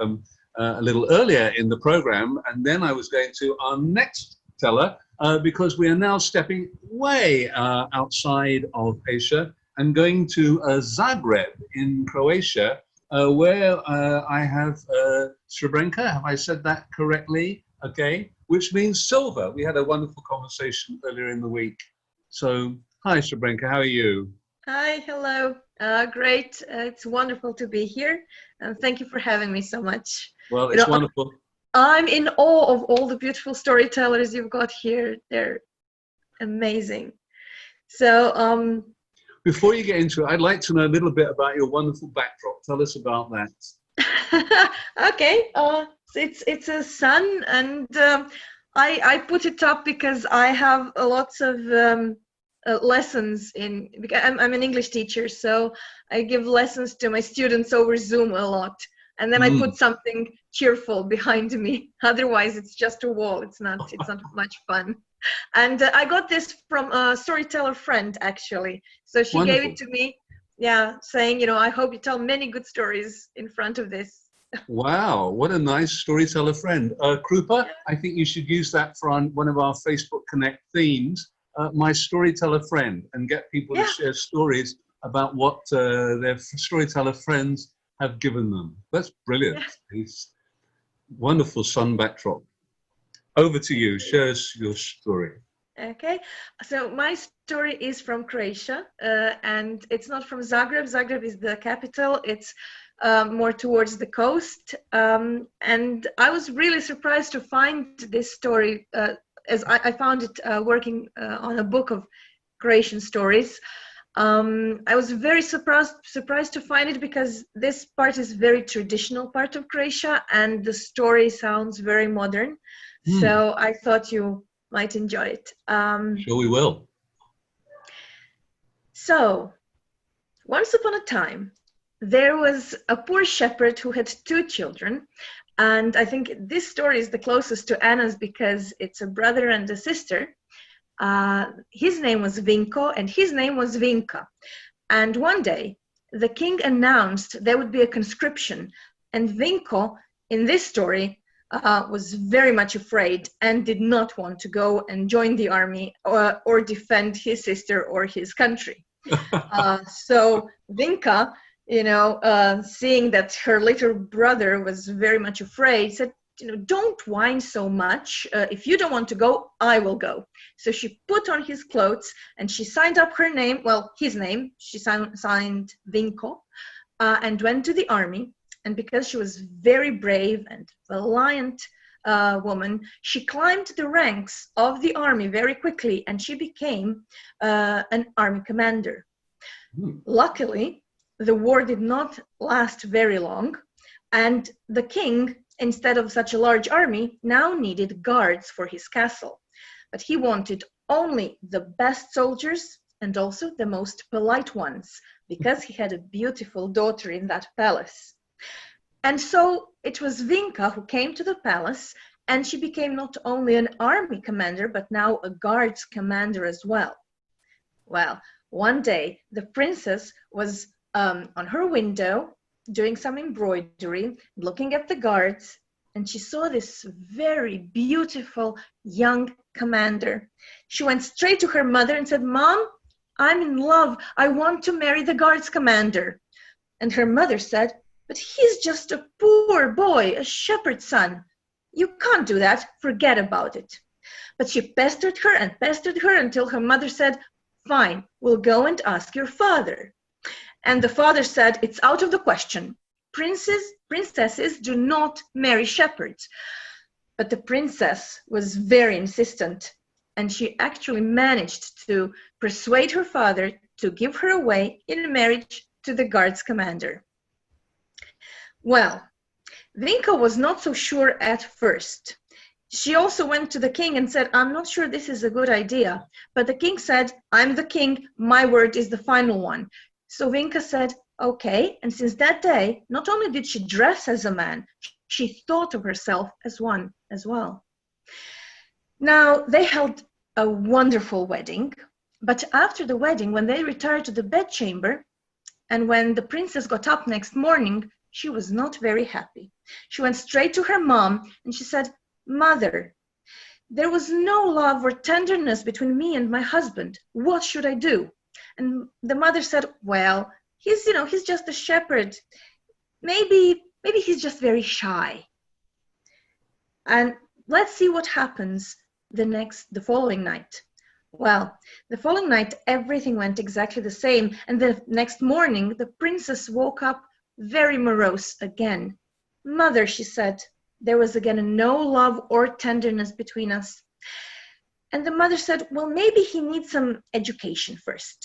a little earlier in the program, and then I was going to our next teller because we are now stepping way outside of Asia and going to Zagreb in Croatia, where I have Srebrenka. Have I said that correctly? Okay, which means silver. We had a wonderful conversation earlier in the week. So, hi Srebrenka, how are you? Hi, hello. Great. It's wonderful to be here. And thank you for having me so much. Well, it's wonderful. I'm in awe of all the beautiful storytellers you've got here. They're amazing. So, before you get into it, I'd like to know a little bit about your wonderful backdrop. Tell us about that. Okay. It's a sun, and I put it up because I have lots of lessons because I'm an English teacher, so I give lessons to my students over Zoom a lot, and then I put something cheerful behind me. Otherwise, it's just a wall. It's not much fun. And I got this from a storyteller friend, actually. So she Wonderful. gave it to me, saying, I hope you tell many good stories in front of this. Wow, what a nice storyteller friend. Krupa, I think you should use that for one of our Facebook Connect themes, my storyteller friend, and get people to share stories about what their storyteller friends have given them. That's brilliant. It's wonderful sun backdrop. Over to you, share your story. Okay, so my story is from Croatia, and it's not from Zagreb. Zagreb is the capital. It's more towards the coast, and I was really surprised to find this story as I found it working on a book of Croatian stories. I was very surprised to find it because this part is very traditional part of Croatia, and the story sounds very modern. So I thought you might enjoy it. Sure we will. So, once upon a time, there was a poor shepherd who had 2 children, and I think this story is the closest to Anna's because it's a brother and a sister. His name was Vinko and his name was Vinka. And one day, the king announced there would be a conscription, and Vinko, in this story, was very much afraid and did not want to go and join the army or defend his sister or his country. So Vinka, seeing that her little brother was very much afraid, said, don't whine so much. If you don't want to go, I will go. So she put on his clothes and she signed up her name, his name, she signed Vinko, and went to the army. And because she was very brave and valiant woman, she climbed the ranks of the army very quickly, and she became an army commander. Luckily, the war did not last very long, and the king, instead of such a large army, now needed guards for his castle. But he wanted only the best soldiers and also the most polite ones, because he had a beautiful daughter in that palace. And so it was Vinka who came to the palace And she became not only an army commander, but now a guards commander as well. Well, one day the princess was on her window doing some embroidery, looking at the guards, and she saw this very beautiful young commander. She went straight to her mother and said, "Mom, I'm in love. I want to marry the guards commander." And her mother said, "But he's just a poor boy, a shepherd's son. You can't do that. Forget about it." But she pestered her until her mother said, "Fine, we'll go and ask your father." And the father said, "It's out of the question. Princesses do not marry shepherds." But the princess was very insistent, and she actually managed to persuade her father to give her away in marriage to the guards commander. Well, Vinka was not so sure at first. She also went to the king and said, "I'm not sure this is a good idea." But the king said, "I'm the king, my word is the final one." So Vinka said, "Okay." And since that day, not only did she dress as a man, she thought of herself as one as well. Now, they held a wonderful wedding, but after the wedding, when they retired to the bedchamber, and when the princess got up next morning, she was not very happy. She went straight to her mom and she said, "Mother, there was no love or tenderness between me and my husband. What should I do?" And the mother said, "Well, he's just a shepherd. Maybe he's just very shy." And let's see what happens the following night. Well, the following night, everything went exactly the same. And the next morning, the princess woke up very morose again. "Mother," she said, "there was again no love or tenderness between us." And the mother said, "Well, maybe he needs some education first."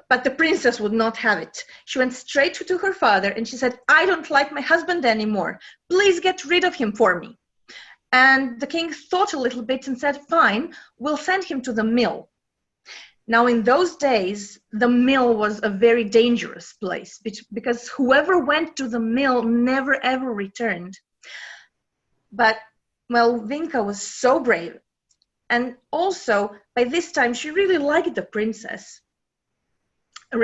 But the princess would not have it. She went straight to her father and she said, "I don't like my husband anymore. Please get rid of him for me." And the king thought a little bit and said, "Fine, we'll send him to the mill." Now, in those days, the mill was a very dangerous place because whoever went to the mill never ever returned. But, well, Vinka was so brave. And also, by this time, she really liked the princess,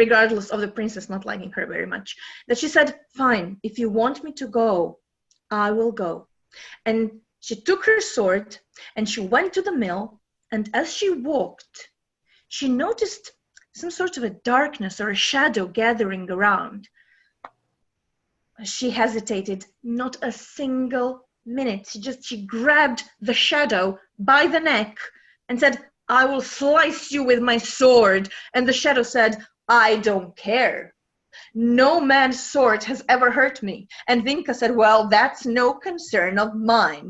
regardless of the princess not liking her very much, that she said, "Fine, if you want me to go, I will go." And she took her sword and she went to the mill, and as she walked, she noticed some sort of a darkness or a shadow gathering around. She hesitated not a single minute. She grabbed the shadow by the neck and said, "I will slice you with my sword." And the shadow said, "I don't care. No man's sword has ever hurt me." And Vinka said, "Well, that's no concern of mine."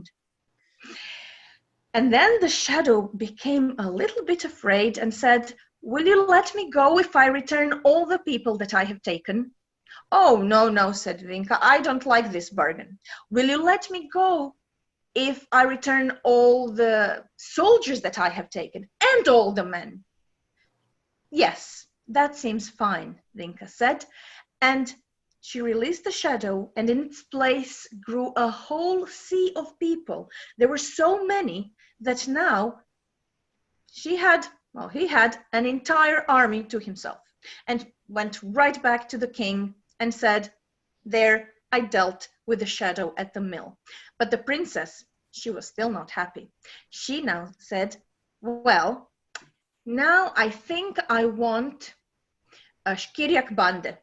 And then the shadow became a little bit afraid and said, "Will you let me go if I return all the people that I have taken?" "Oh, no, no," said Vinka, "I don't like this bargain." "Will you let me go if I return all the soldiers that I have taken and all the men?" "Yes, that seems fine," Vinka said. And she released the shadow, and in its place grew a whole sea of people. There were so many that now he had an entire army to himself, and went right back to the king and said, "There, I dealt with the shadow at the mill." But the princess, she was still not happy. She now said, "Well, now I think I want a shkiryak bande."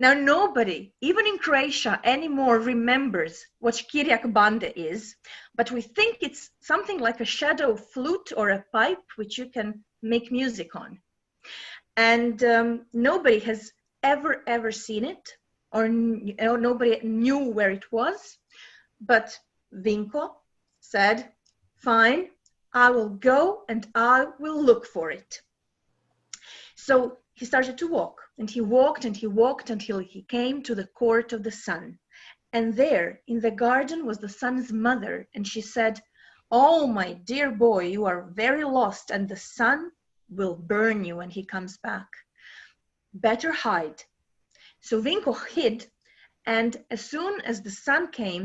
Now nobody, even in Croatia, anymore remembers what shkiryak bande is, but we think it's something like a shadow flute or a pipe which you can make music on. And nobody has ever seen it, or nobody knew where it was. But Vinko said, "Fine, I will go and I will look for it." So he started to walk, and he walked and he walked until he came to the court of the sun. And there in the garden was the sun's mother, and she said, "Oh, my dear boy, you are very lost, and the sun will burn you when he comes back. Better hide." So Vinko hid, and as soon as the sun came,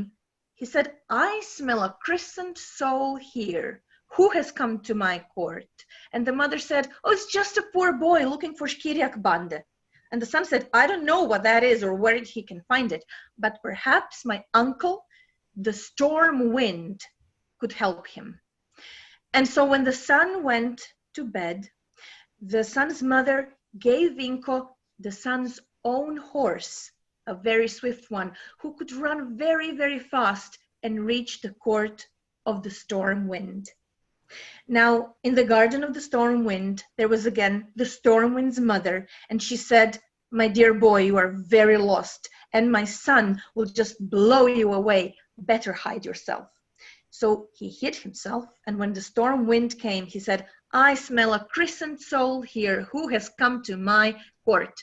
he said, I smell a christened soul here. Who has come to my court? And the mother said, oh, it's just a poor boy looking for Shkiryak Bande. And the son said, I don't know what that is or where he can find it, but perhaps my uncle, the storm wind, could help him. And so when the son went to bed, the son's mother gave Vinko the son's own horse, a very swift one, who could run very, very fast and reach the court of the storm wind. Now, in the garden of the storm wind, there was again the storm wind's mother, and she said, my dear boy, you are very lost, and my son will just blow you away. Better hide yourself. So he hid himself, and when the storm wind came, he said, I smell a christened soul here. Who has come to my court?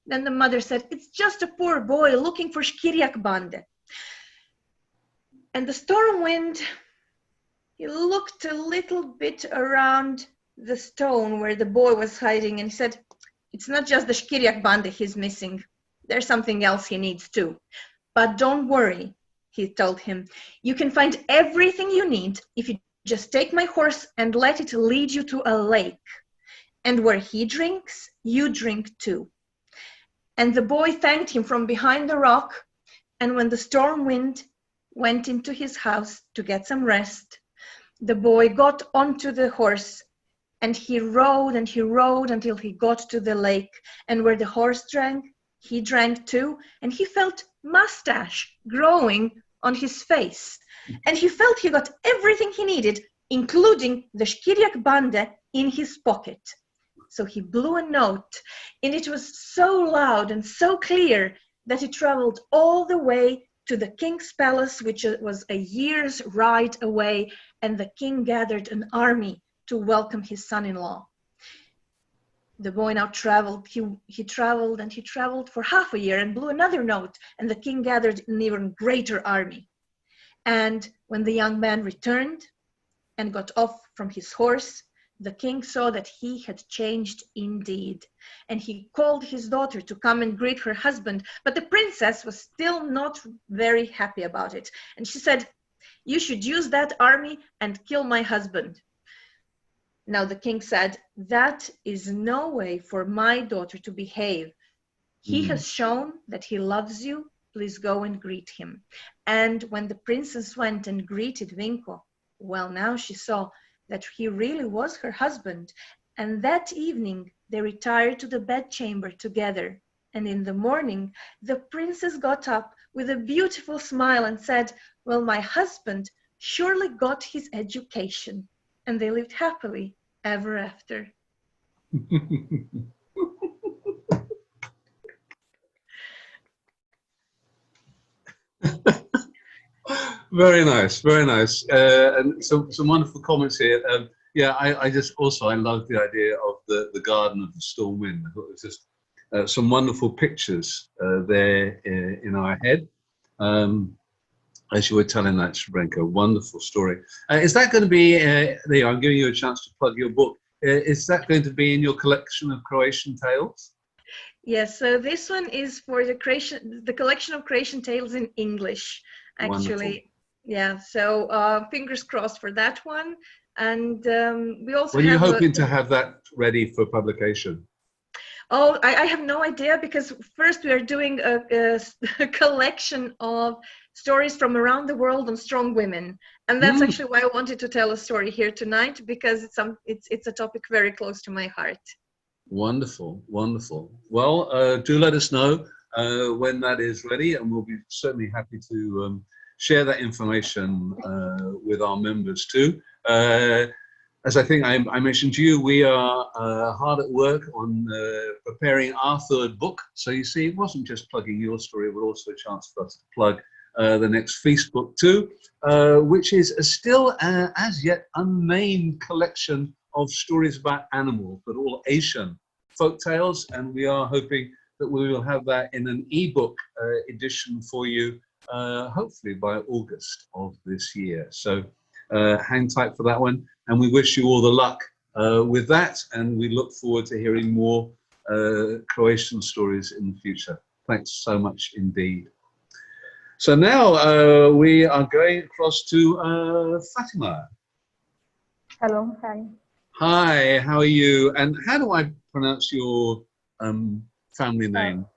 Then the mother said, it's just a poor boy looking for Shkiryak Bande. And the storm wind, he looked a little bit around the stone where the boy was hiding, and he said, it's not just the Shkiryak Bande he's missing. There's something else he needs too. But don't worry, he told him. You can find everything you need if you just take my horse and let it lead you to a lake. And where he drinks, you drink too. And the boy thanked him from behind the rock. And when the storm wind went into his house to get some rest, the boy got onto the horse, and he rode until he got to the lake. And where the horse drank, he drank too, and he felt mustache growing on his face. And he felt he got everything he needed, including the Shkiryak Bande in his pocket. So he blew a note, and it was so loud and so clear that it traveled all the way to the king's palace, which was a year's ride away, and the king gathered an army to welcome his son-in-law. The boy now traveled, he traveled and he traveled for half a year and blew another note, and the king gathered an even greater army. And when the young man returned and got off from his horse, the king saw that he had changed indeed. And he called his daughter to come and greet her husband, but the princess was still not very happy about it. And she said, you should use that army and kill my husband. Now the king said, that is no way for my daughter to behave. He has shown that he loves you. Please go and greet him. And when the princess went and greeted Vinko, well, now she saw that he really was her husband. And that evening, they retired to the bedchamber together. And in the morning, the princess got up with a beautiful smile and said, well, my husband surely got his education. And they lived happily ever after. Very nice, very nice. And some wonderful comments here. Yeah, I love the idea of the garden of the storm wind. I thought it was just some wonderful pictures there in our head. As you were telling that, Srebrenka, wonderful story. Is that going to be, there you are, I'm giving you a chance to plug your book. Is that going to be in your collection of Croatian tales? Yes, so this one is for the collection of Croatian tales in English, actually. Wonderful. Yeah, so fingers crossed for that one. And we also When are you hoping to have that ready for publication? Oh, I have no idea, because first we are doing a collection of stories from around the world on strong women. And that's actually why I wanted to tell a story here tonight, because it's a topic very close to my heart. Wonderful, wonderful. Well, do let us know when that is ready, and we'll be certainly happy to share that information with our members too. As I think I mentioned to you, we are hard at work on preparing our third book. So you see, it wasn't just plugging your story, but also a chance for us to plug the next feast book too, which is still as yet unnamed collection of stories about animals, but all Asian folk tales. And we are hoping that we will have that in an ebook edition for you, hopefully by August of this year. So hang tight for that one. And we wish you all the luck with that. And we look forward to hearing more Croatian stories in the future. Thanks so much indeed. So now we are going across to Fatima. Hello, hi. Hi, how are you? And how do I pronounce your family name?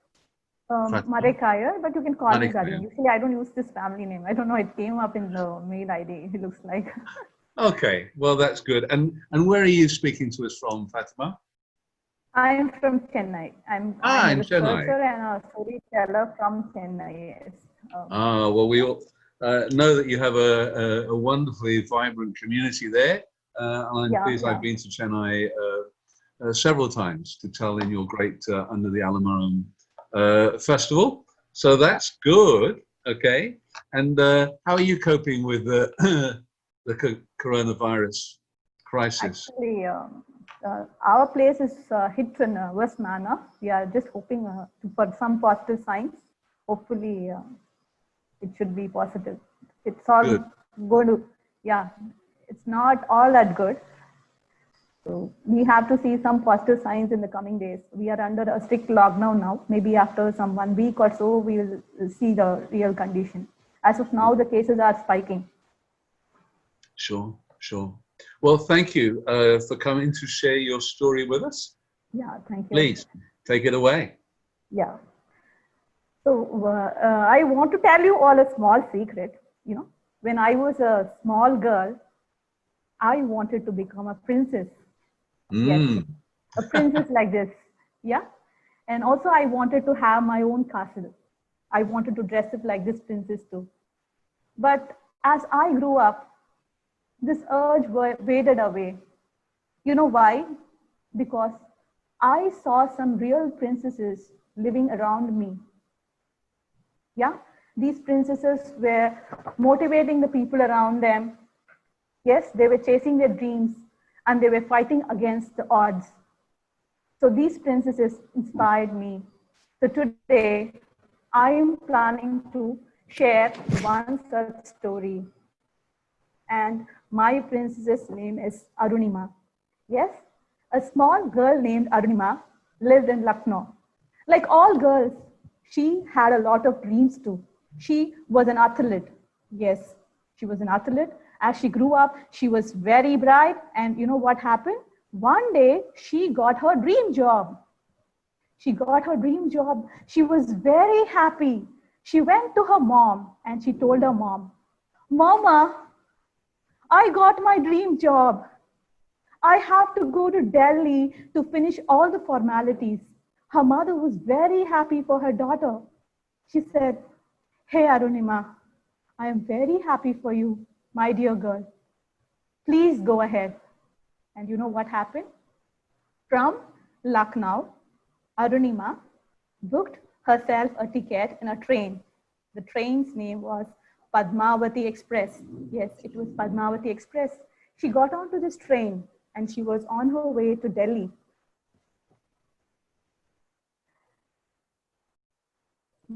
Marekaya, but you can call me Marekaya. Gagan. Usually I don't use this family name. I don't know, it came up in the mail ID, it looks like. Okay, well, that's good. And where are you speaking to us from, Fatima? I'm from Chennai. I'm Ah, a in Chennai. researcher and a storyteller from Chennai. Yes. Well, we all know that you have a wonderfully vibrant community there. And I'm pleased I've been to Chennai several times to tell in your great Under the Alamaram festival. So that's good, okay. And how are you coping with the coronavirus crisis? Actually, our place is hit in a worse manner. We are just hoping for some positive signs. Hopefully, it should be positive. It's all going to, it's not all that good. So we have to see some positive signs in the coming days. We are under a strict lockdown now. Maybe after 1 week or so, we will see the real condition. As of now, the cases are spiking. Sure, sure. Well, thank you for coming to share your story with us. Yeah, thank you. Please, take it away. Yeah. So I want to tell you all a small secret. You know, when I was a small girl, I wanted to become a princess. Yes, a princess like this. Yeah. And also I wanted to have my own castle. I wanted to dress up like this princess too. But as I grew up, this urge faded away. You know why? Because I saw some real princesses living around me. Yeah, these princesses were motivating the people around them. Yes, they were chasing their dreams and they were fighting against the odds. So these princesses inspired me. So today, I am planning to share one such story. And my princess's name is Arunima. Yes, a small girl named Arunima lived in Lucknow. Like all girls, she had a lot of dreams too. She was an athlete. Yes, she was an athlete. As she grew up, she was very bright. And you know what happened? One day, she got her dream job. She got her dream job. She was very happy. She went to her mom and she told her mom, "Mama, I got my dream job. I have to go to Delhi to finish all the formalities." Her mother was very happy for her daughter. She said, "Hey, Arunima, I am very happy for you, my dear girl. Please go ahead." And you know what happened? From Lucknow, Arunima booked herself a ticket in a train. The train's name was Padmavati Express. Yes, it was Padmavati Express. She got onto this train and she was on her way to Delhi.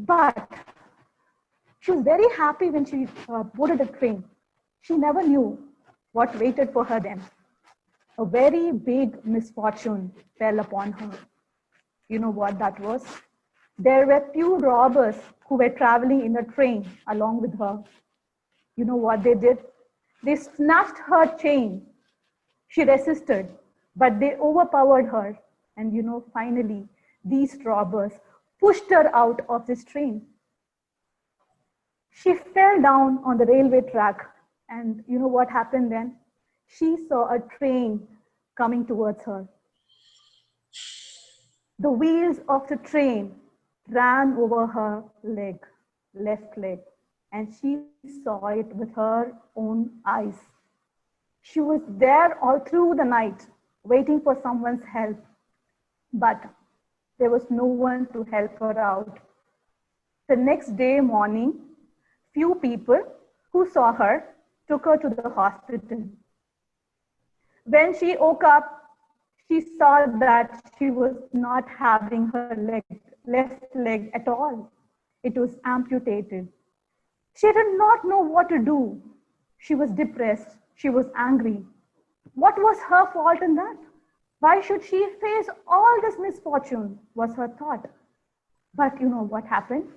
But she was very happy when she boarded the train. She never knew what waited for her then. A very big misfortune fell upon her. You know what that was? There were few robbers who were traveling in the train along with her. You know what they did? They snatched her chain. She resisted, but they overpowered her. And you know, finally, these robbers pushed her out of this train. She fell down on the railway track. And you know what happened then? She saw a train coming towards her. The wheels of the train ran over her leg, left leg, and she saw it with her own eyes. She was there all through the night, waiting for someone's help, but there was no one to help her out. The next day morning, few people who saw her took her to the hospital. When she woke up, she saw that she was not having her left leg at all. It was amputated. She did not know what to do. She was depressed. She was angry. What was her fault in that? Why should she face all this misfortune, was her thought. But you know what happened?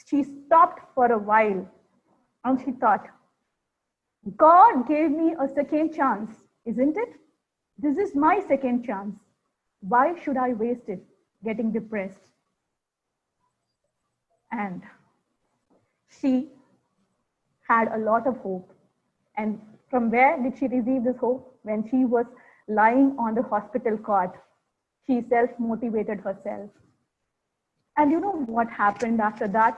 she stopped for a while and she thought, God gave me a second chance, isn't it? This is my second chance. Why should I waste it getting depressed? And she had a lot of hope. And from where did she receive this hope? When she was lying on the hospital cot, she self-motivated herself. And you know what happened after that?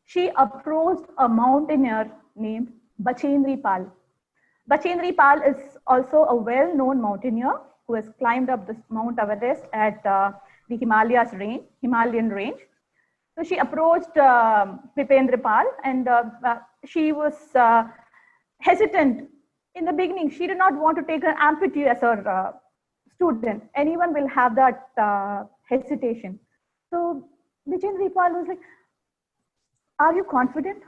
She approached a mountaineer named Bachendri Pal. Bachendri Pal is also a well-known mountaineer who has climbed up the Mount Everest at the Himalayan range. So she approached Bipendra Pal, and she was hesitant. In the beginning, she did not want to take an amputee as her student. Anyone will have that hesitation. So Bipendra Pal was like, are you confident?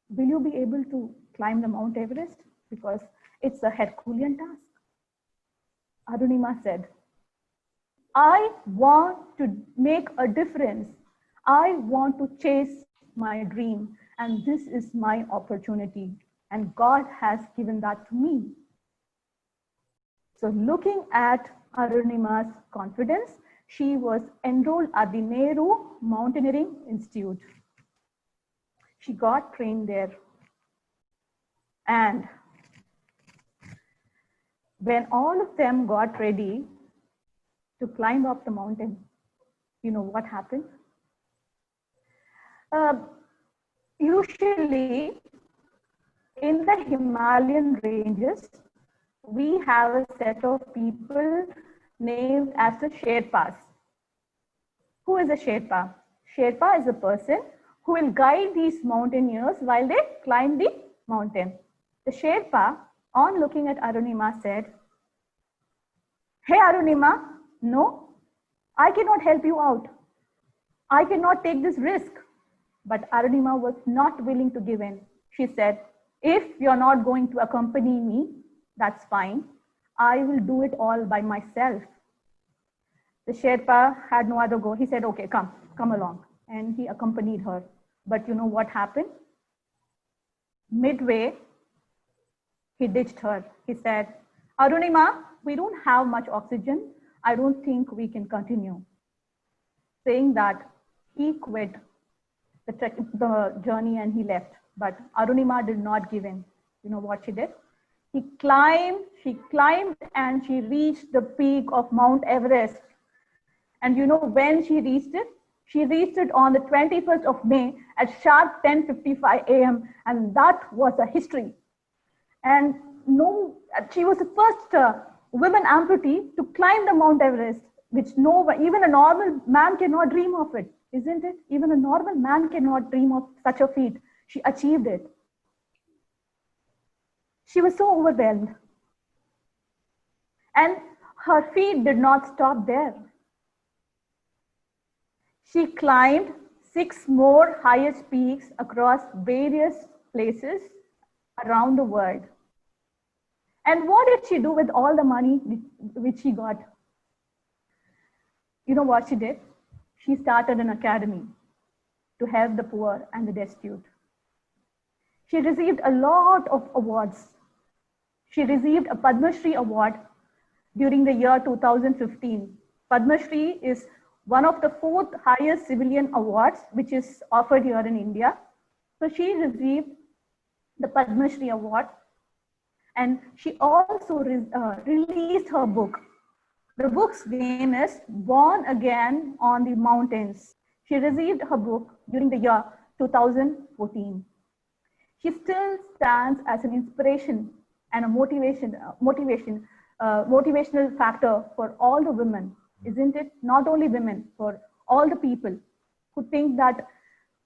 Will you be able to climb the Mount Everest? Because it's a Herculean task. Arunima said, I want to make a difference. I want to chase my dream, and this is my opportunity. And God has given that to me. So looking at Arunima's confidence, she was enrolled at the Nehru Mountaineering Institute. She got trained there. And when all of them got ready to climb up the mountain, you know what happened? Usually in the Himalayan ranges, we have a set of people named as the Sherpas. Who is a Sherpa? Sherpa is a person who will guide these mountaineers while they climb the mountain. The Sherpa, on looking at Arunima, said, hey Arunima, no, I cannot help you out. I cannot take this risk. But Arunima was not willing to give in. She said, if you're not going to accompany me, that's fine. I will do it all by myself. The Sherpa had no other go. He said, okay, come along. And he accompanied her. But you know what happened? Midway, he ditched her. He said, Arunima, we don't have much oxygen. I don't think we can continue. Saying that, he quit the journey and he left. But Arunima did not give in. You know what she did? She climbed and she reached the peak of Mount Everest. And you know when she reached it? She reached it on the 21st of May at sharp 10:55 a.m. And that was a history. And she was the first woman amputee to climb the Mount Everest, which even a normal man cannot dream of it, isn't it? Even a normal man cannot dream of such a feat. She achieved it. She was so overwhelmed. And her feet did not stop there. She climbed 6 more highest peaks across various places around the world. And what did she do with all the money which she got? You know what she did? She started an academy to help the poor and the destitute. She received a lot of awards. She received a Padma Shri award during the year 2015. Padma Shri is one of the 4th highest civilian awards which is offered here in India. So she received the Padma Shri award, and she also released her book. The book's name is Born Again on the Mountains. She received her book during the year 2014. She still stands as an inspiration and a motivational factor for all the women, isn't it? Not only women, for all the people who think that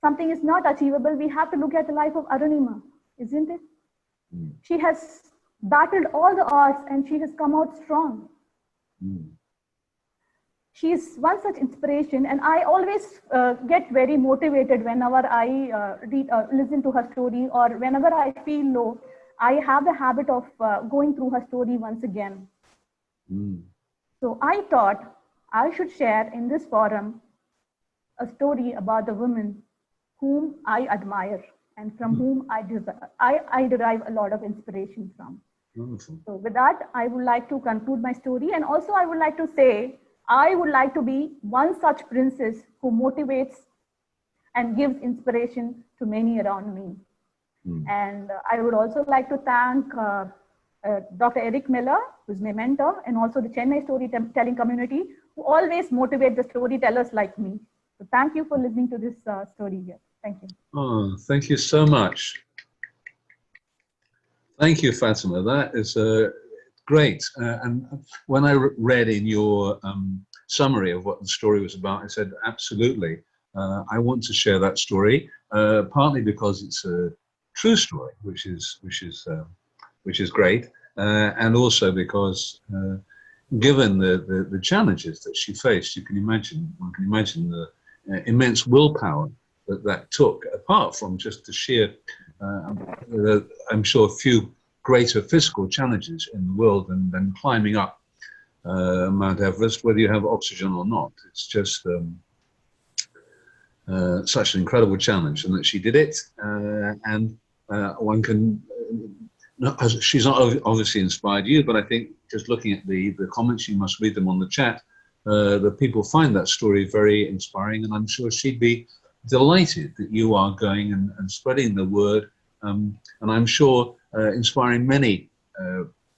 something is not achievable. We have to look at the life of Arunima, isn't it? She has battled all the odds and she has come out strong. She is one such inspiration, and I always get very motivated whenever I listen to her story, or whenever I feel low. I have the habit of going through her story once again. So I thought I should share in this forum a story about the woman whom I admire and from whom I derive a lot of inspiration from. Wonderful. So with that, I would like to conclude my story. And also I would like to say, I would like to be one such princess who motivates and gives inspiration to many around me. And I would also like to thank Dr. Eric Miller, who's my mentor, and also the Chennai storytelling community, who always motivate the storytellers like me. So thank you for listening to this story here. Thank you. Oh, thank you so much. Thank you, Fatima. That is great. And when I read in your summary of what the story was about, I said, absolutely, I want to share that story, partly because it's a true story, which is great, and also because given the challenges that she faced, one can imagine the immense willpower that took, apart from just the sheer, I'm sure, a few greater physical challenges in the world than climbing up Mount Everest, whether you have oxygen or not. It's just such an incredible challenge, and that she did it, and one can, she's not obviously inspired you, but I think just looking at the comments, you must read them on the chat, that people find that story very inspiring, and I'm sure she'd be delighted that you are going and spreading the word, and I'm sure inspiring many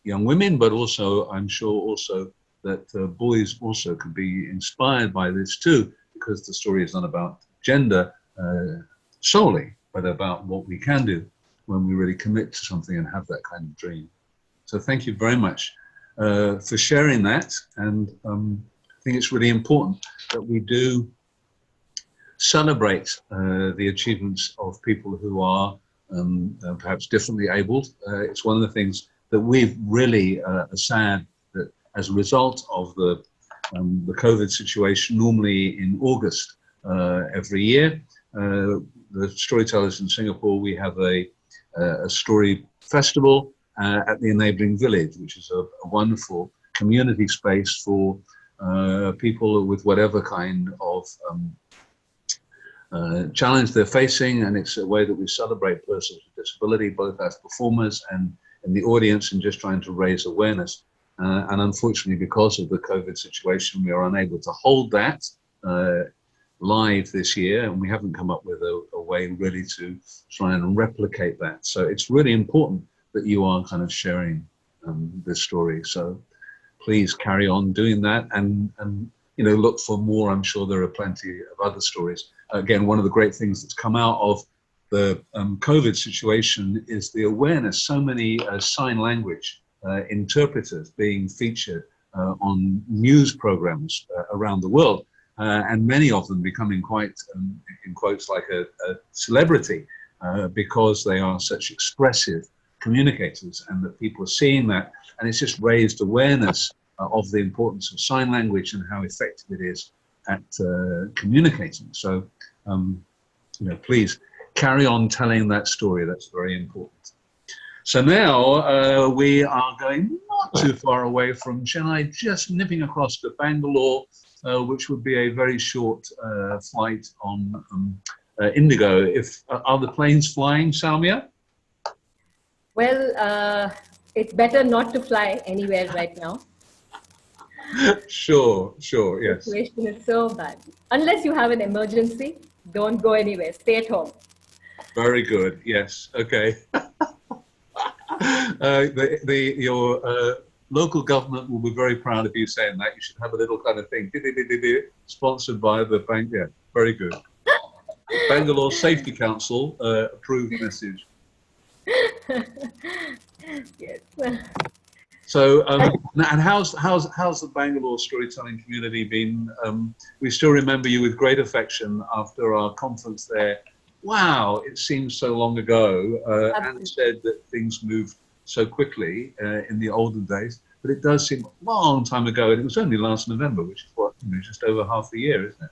young women, but also I'm sure also that boys also could be inspired by this too, because the story is not about gender solely, but about what we can do when we really commit to something and have that kind of dream. So thank you very much for sharing that, and I think it's really important that we do celebrate the achievements of people who are perhaps differently abled. It's one of the things that we've really are sad that as a result of the COVID situation, normally in August every year, the storytellers in Singapore, we have a story festival at the enabling village, which is a wonderful community space for people with whatever kind of challenge they're facing, and it's a way that we celebrate persons with disability, both as performers and in the audience, and just trying to raise awareness. And unfortunately, because of the COVID situation, we are unable to hold that live this year, and we haven't come up with a way really to try and replicate that. So it's really important that you are kind of sharing this story. So please carry on doing that, and you know, look for more. I'm sure there are plenty of other stories. Again, one of the great things that's come out of the COVID situation is the awareness. So many sign language interpreters being featured on news programs around the world, and many of them becoming quite, in quotes, like a celebrity because they are such expressive communicators, and that people are seeing that, and it's just raised awareness of the importance of sign language and how effective it is at communicating. So, you know, please carry on telling that story. That's very important. So now we are going not too far away from Chennai, just nipping across to Bangalore, which would be a very short flight on Indigo. Are the planes flying, Salmia? Well, it's better not to fly anywhere right now. Sure, yes. The situation is so bad. Unless you have an emergency, don't go anywhere. Stay at home. Very good. Yes. Okay. Your local government will be very proud of you saying that. You should have a little kind of thing, sponsored by the bank. Yeah, very good. Bangalore Safety Council approved message. Yes. So, and how's the Bangalore storytelling community been? We still remember you with great affection after our conference there. Wow, it seems so long ago. Anne said that things moved so quickly in the olden days, but it does seem a long time ago, and it was only last November, which is what, you know, just over half a year, isn't it?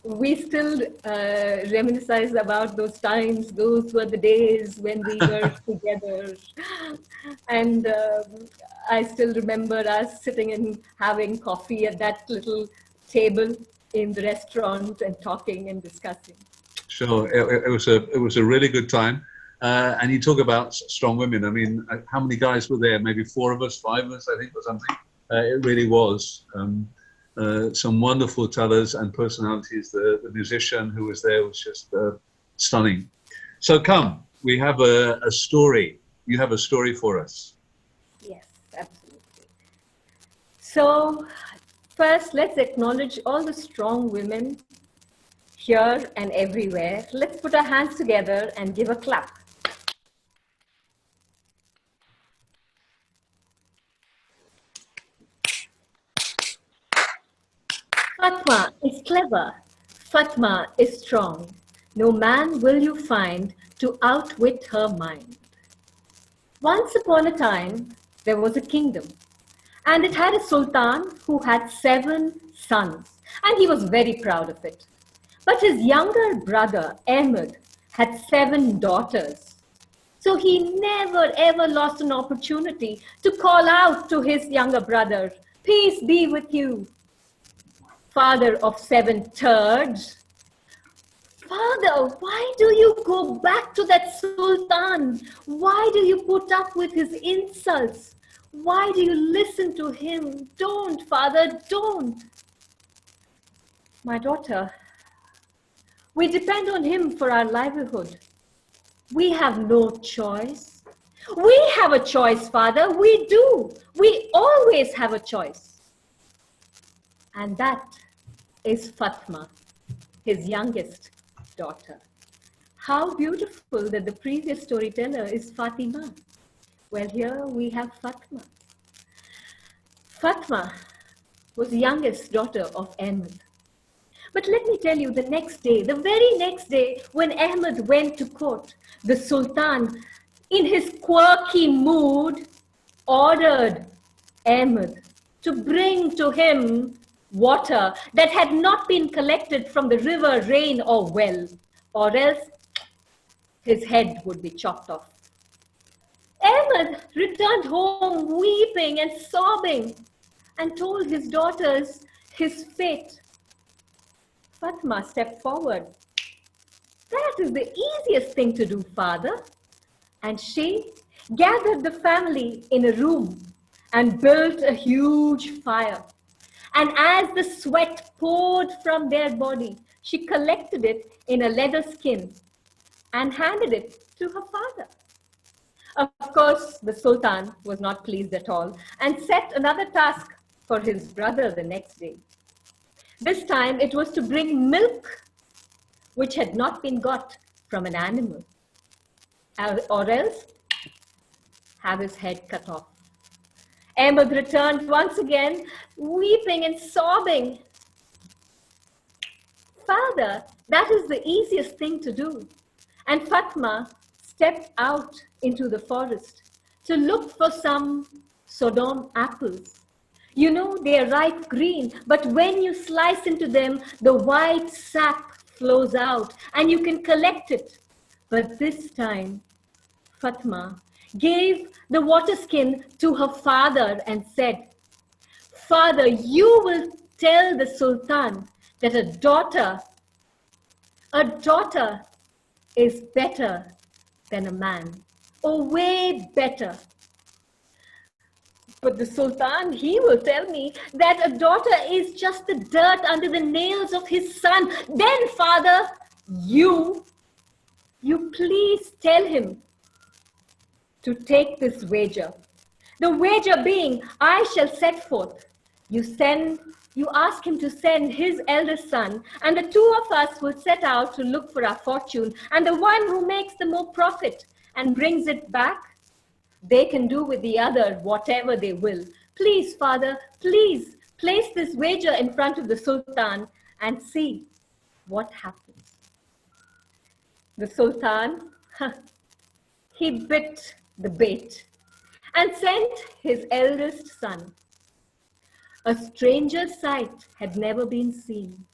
We still reminisce about those times. Those were the days when we were together. And I still remember us sitting and having coffee at that little table in the restaurant and talking and discussing. Sure, it was a really good time. And you talk about strong women. I mean, how many guys were there? Maybe 4 of us, 5 of us, I think, or something. It really was. Some wonderful tellers and personalities. The musician who was there was just stunning. So come, we have a story. You have a story for us. Yes, absolutely. So first, let's acknowledge all the strong women here and everywhere. Let's put our hands together and give a clap. Fatma is clever. Fatma is strong. No man will you find to outwit her mind. Once upon a time, there was a kingdom, and it had a sultan who had 7 sons, and he was very proud of it. But his younger brother, Ahmed, had 7 daughters. So he never ever lost an opportunity to call out to his younger brother, "Peace be with you, father of 7 turds. Father, why do you go back to that sultan? Why do you put up with his insults? Why do you listen to him? Don't, father, don't." "My daughter, we depend on him for our livelihood. We have no choice." "We have a choice, father. We do. We always have a choice." And that is Fatma, his youngest daughter. How beautiful that the previous storyteller is Fatima. Well, here we have Fatma. Fatma was the youngest daughter of Ahmed. But let me tell you, the next day, the very next day, when Ahmed went to court, the Sultan, in his quirky mood, ordered Ahmed to bring to him water that had not been collected from the river, rain, or well, or else his head would be chopped off. Ahmed returned home weeping and sobbing and told his daughters his fate. Fatma stepped forward. "That is the easiest thing to do, father." And she gathered the family in a room and built a huge fire. And as the sweat poured from their body, she collected it in a leather skin and handed it to her father. Of course, the Sultan was not pleased at all and set another task for his brother the next day. This time it was to bring milk which had not been got from an animal, or else have his head cut off. Ahmed returned once again, weeping and sobbing. "Father, that is the easiest thing to do." And Fatma stepped out into the forest to look for some Sodom apples. You know, they are ripe green, but when you slice into them, the white sap flows out and you can collect it. But this time, Fatma gave the water skin to her father and said, "Father, you will tell the Sultan that a daughter is better than a man, or way better. But the Sultan, he will tell me that a daughter is just the dirt under the nails of his son. Then, father, you please tell him to take this wager. The wager being, I shall set forth. You ask him to send his eldest son, and the 2 of us will set out to look for our fortune, and the one who makes the more profit and brings it back, they can do with the other whatever they will. Please, father, please place this wager in front of the Sultan and see what happens." The Sultan, he bit the bait and sent his eldest son. A stranger's sight had never been seen.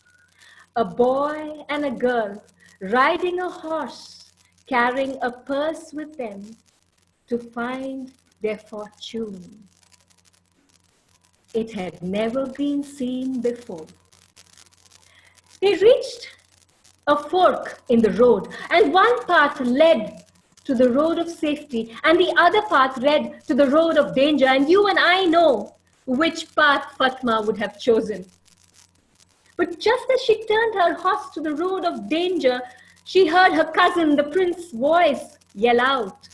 A boy and a girl riding a horse, carrying a purse with them to find their fortune. It had never been seen before. He reached a fork in the road, and one path led to the road of safety, and the other path led to the road of danger. And you and I know which path Fatma would have chosen. But just as she turned her horse to the road of danger, she heard her cousin, the prince's voice, yell out,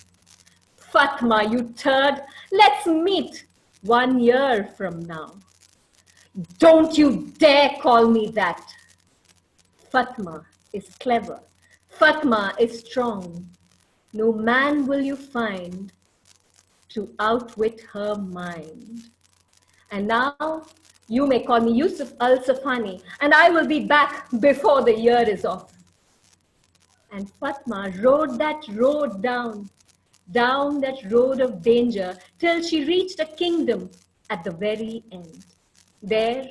"Fatma, you turd, let's meet 1 year from now. Don't you dare call me that. Fatma is clever. Fatma is strong. No man will you find to outwit her mind. And now you may call me Yusuf al-Safani, and I will be back before the year is off." And Fatma rode that road down that road of danger, till she reached a kingdom at the very end. There,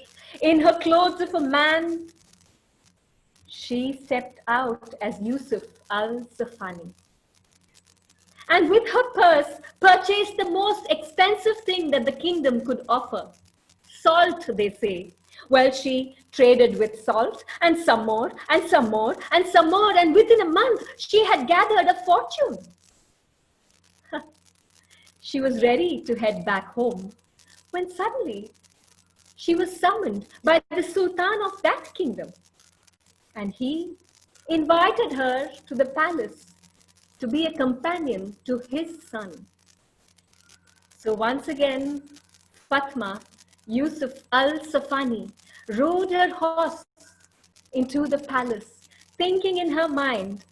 in her clothes of a man, she stepped out as Yusuf al-Safani. And with her purse, purchased the most expensive thing that the kingdom could offer. Salt, they say. Well, she traded with salt, and some more, and some more, and some more, and within a month, she had gathered a fortune. She was ready to head back home, when suddenly she was summoned by the Sultan of that kingdom. And he invited her to the palace to be a companion to his son. So once again, Fatma, Yusuf al-Safani, rode her horse into the palace, thinking in her mind,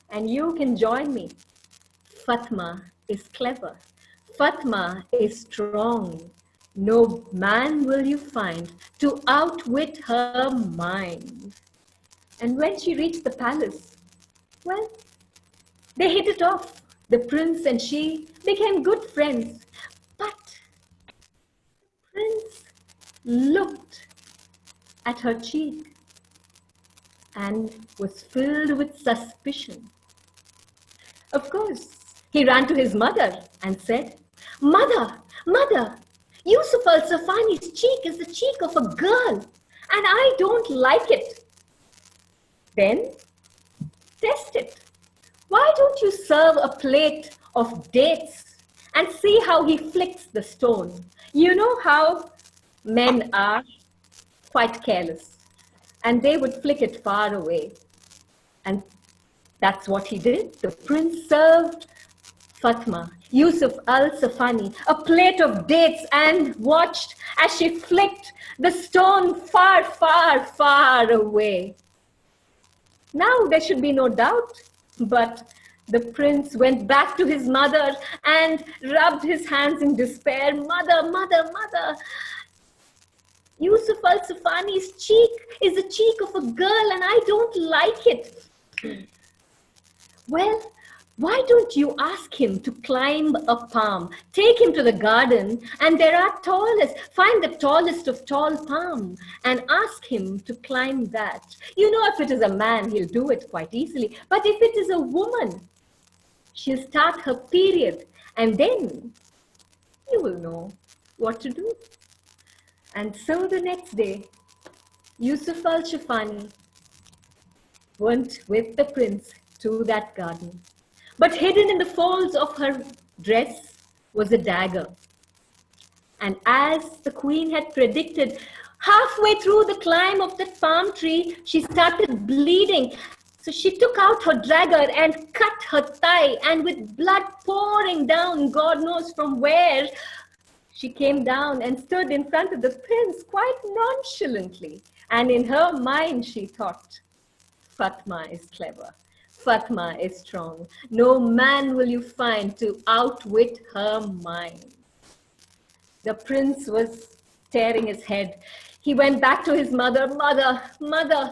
and you can join me, Fatma is clever. Fatma is strong. No man will you find to outwit her mind. And when she reached the palace, well, they hit it off. The prince and she became good friends. But the prince looked at her cheek and was filled with suspicion. Of course, he ran to his mother and said, "Mother, mother, Yusuf al-Safani's cheek is the cheek of a girl, and I don't like it." Then, test it. Why don't you serve a plate of dates and see how he flicks the stone? You know how men are quite careless, and they would flick it far away. And that's what he did. The prince served Fatma, Yusuf al-Safani, a plate of dates and watched as she flicked the stone far, far, far away. Now there should be no doubt, but the prince went back to his mother and rubbed his hands in despair. "Mother, mother, mother, Yusuf al-Safani's cheek is the cheek of a girl and I don't like it." "Well, why don't you ask him to climb a palm? Take him to the garden and find the tallest of tall palm and ask him to climb that. You know, if it is a man, he'll do it quite easily. But if it is a woman, she'll start her period and then you will know what to do." And so the next day, Yusuf al-Safani went with the prince to that garden. But hidden in the folds of her dress was a dagger. And as the queen had predicted, halfway through the climb of that palm tree, she started bleeding. So she took out her dagger and cut her thigh, and with blood pouring down, God knows from where, she came down and stood in front of the prince quite nonchalantly. And in her mind, she thought, "Fatma is clever. Fatma is strong. No man will you find to outwit her mind." The prince was tearing his head. He went back to his mother. "Mother, mother,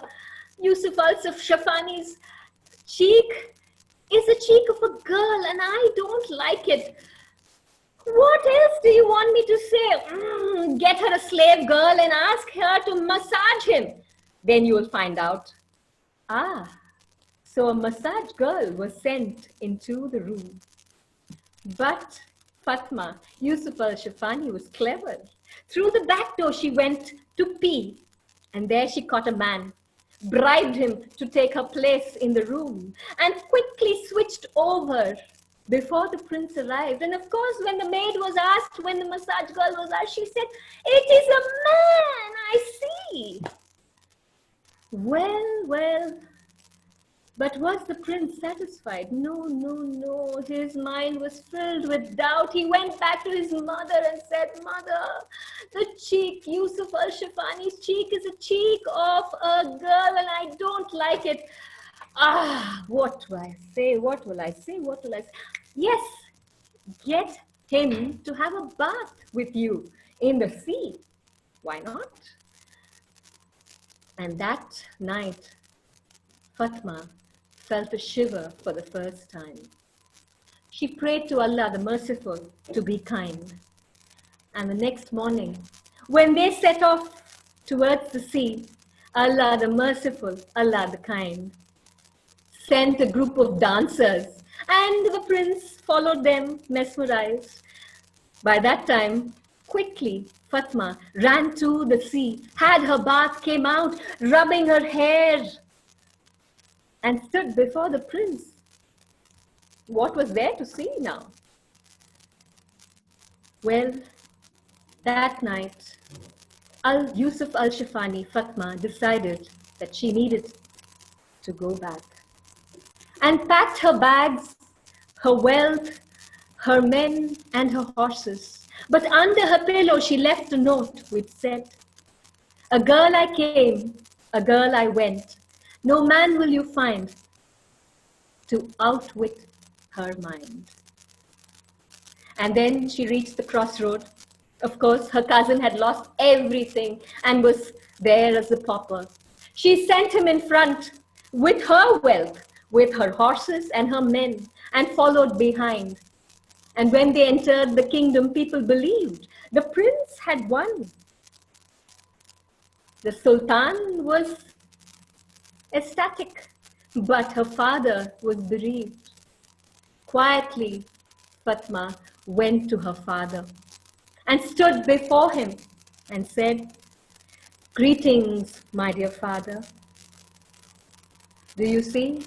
Yusuf al-Safani's cheek is the cheek of a girl and I don't like it. What else do you want me to say? Get her a slave girl and ask her to massage him. Then you will find out." Ah. So a massage girl was sent into the room. But Fatma, Yusuf al-Safani, was clever. Through the back door she went to pee, and there she caught a man. bribed him to take her place in the room, and quickly switched over before the prince arrived. And of course, when the maid was asked, when the massage girl was asked, she said, "It is a man, I see." Well, but was the prince satisfied? No, no, no. His mind was filled with doubt. He went back to his mother and said, "Mother, the cheek, Yusuf al-Shafani's cheek, is a cheek of a girl and I don't like it. What will I say? What will I say? What will I say? Yes, get him to have a bath with you in the sea. Why not?" And that night, Fatma felt a shiver for the first time. She prayed to Allah, the Merciful, to be kind. And the next morning, when they set off towards the sea, Allah, the Merciful, Allah, the Kind, sent a group of dancers, and the prince followed them, mesmerized. By that time, quickly, Fatma ran to the sea, had her bath, came out, rubbing her hair, and stood before the prince. What was there to see now? Well, that night, Yusuf al-Shafani, Fatma, decided that she needed to go back and packed her bags, her wealth, her men, and her horses. But under her pillow, she left a note which said, "A girl I came, a girl I went. No man will you find to outwit her mind." And then she reached the crossroad. Of course, her cousin had lost everything and was there as a pauper. She sent him in front with her wealth, with her horses and her men, and followed behind. And when they entered the kingdom, people believed the prince had won. The Sultan was ecstatic, but her father was bereaved. Quietly, Fatma went to her father and stood before him and said, "Greetings, my dear father. Do you see,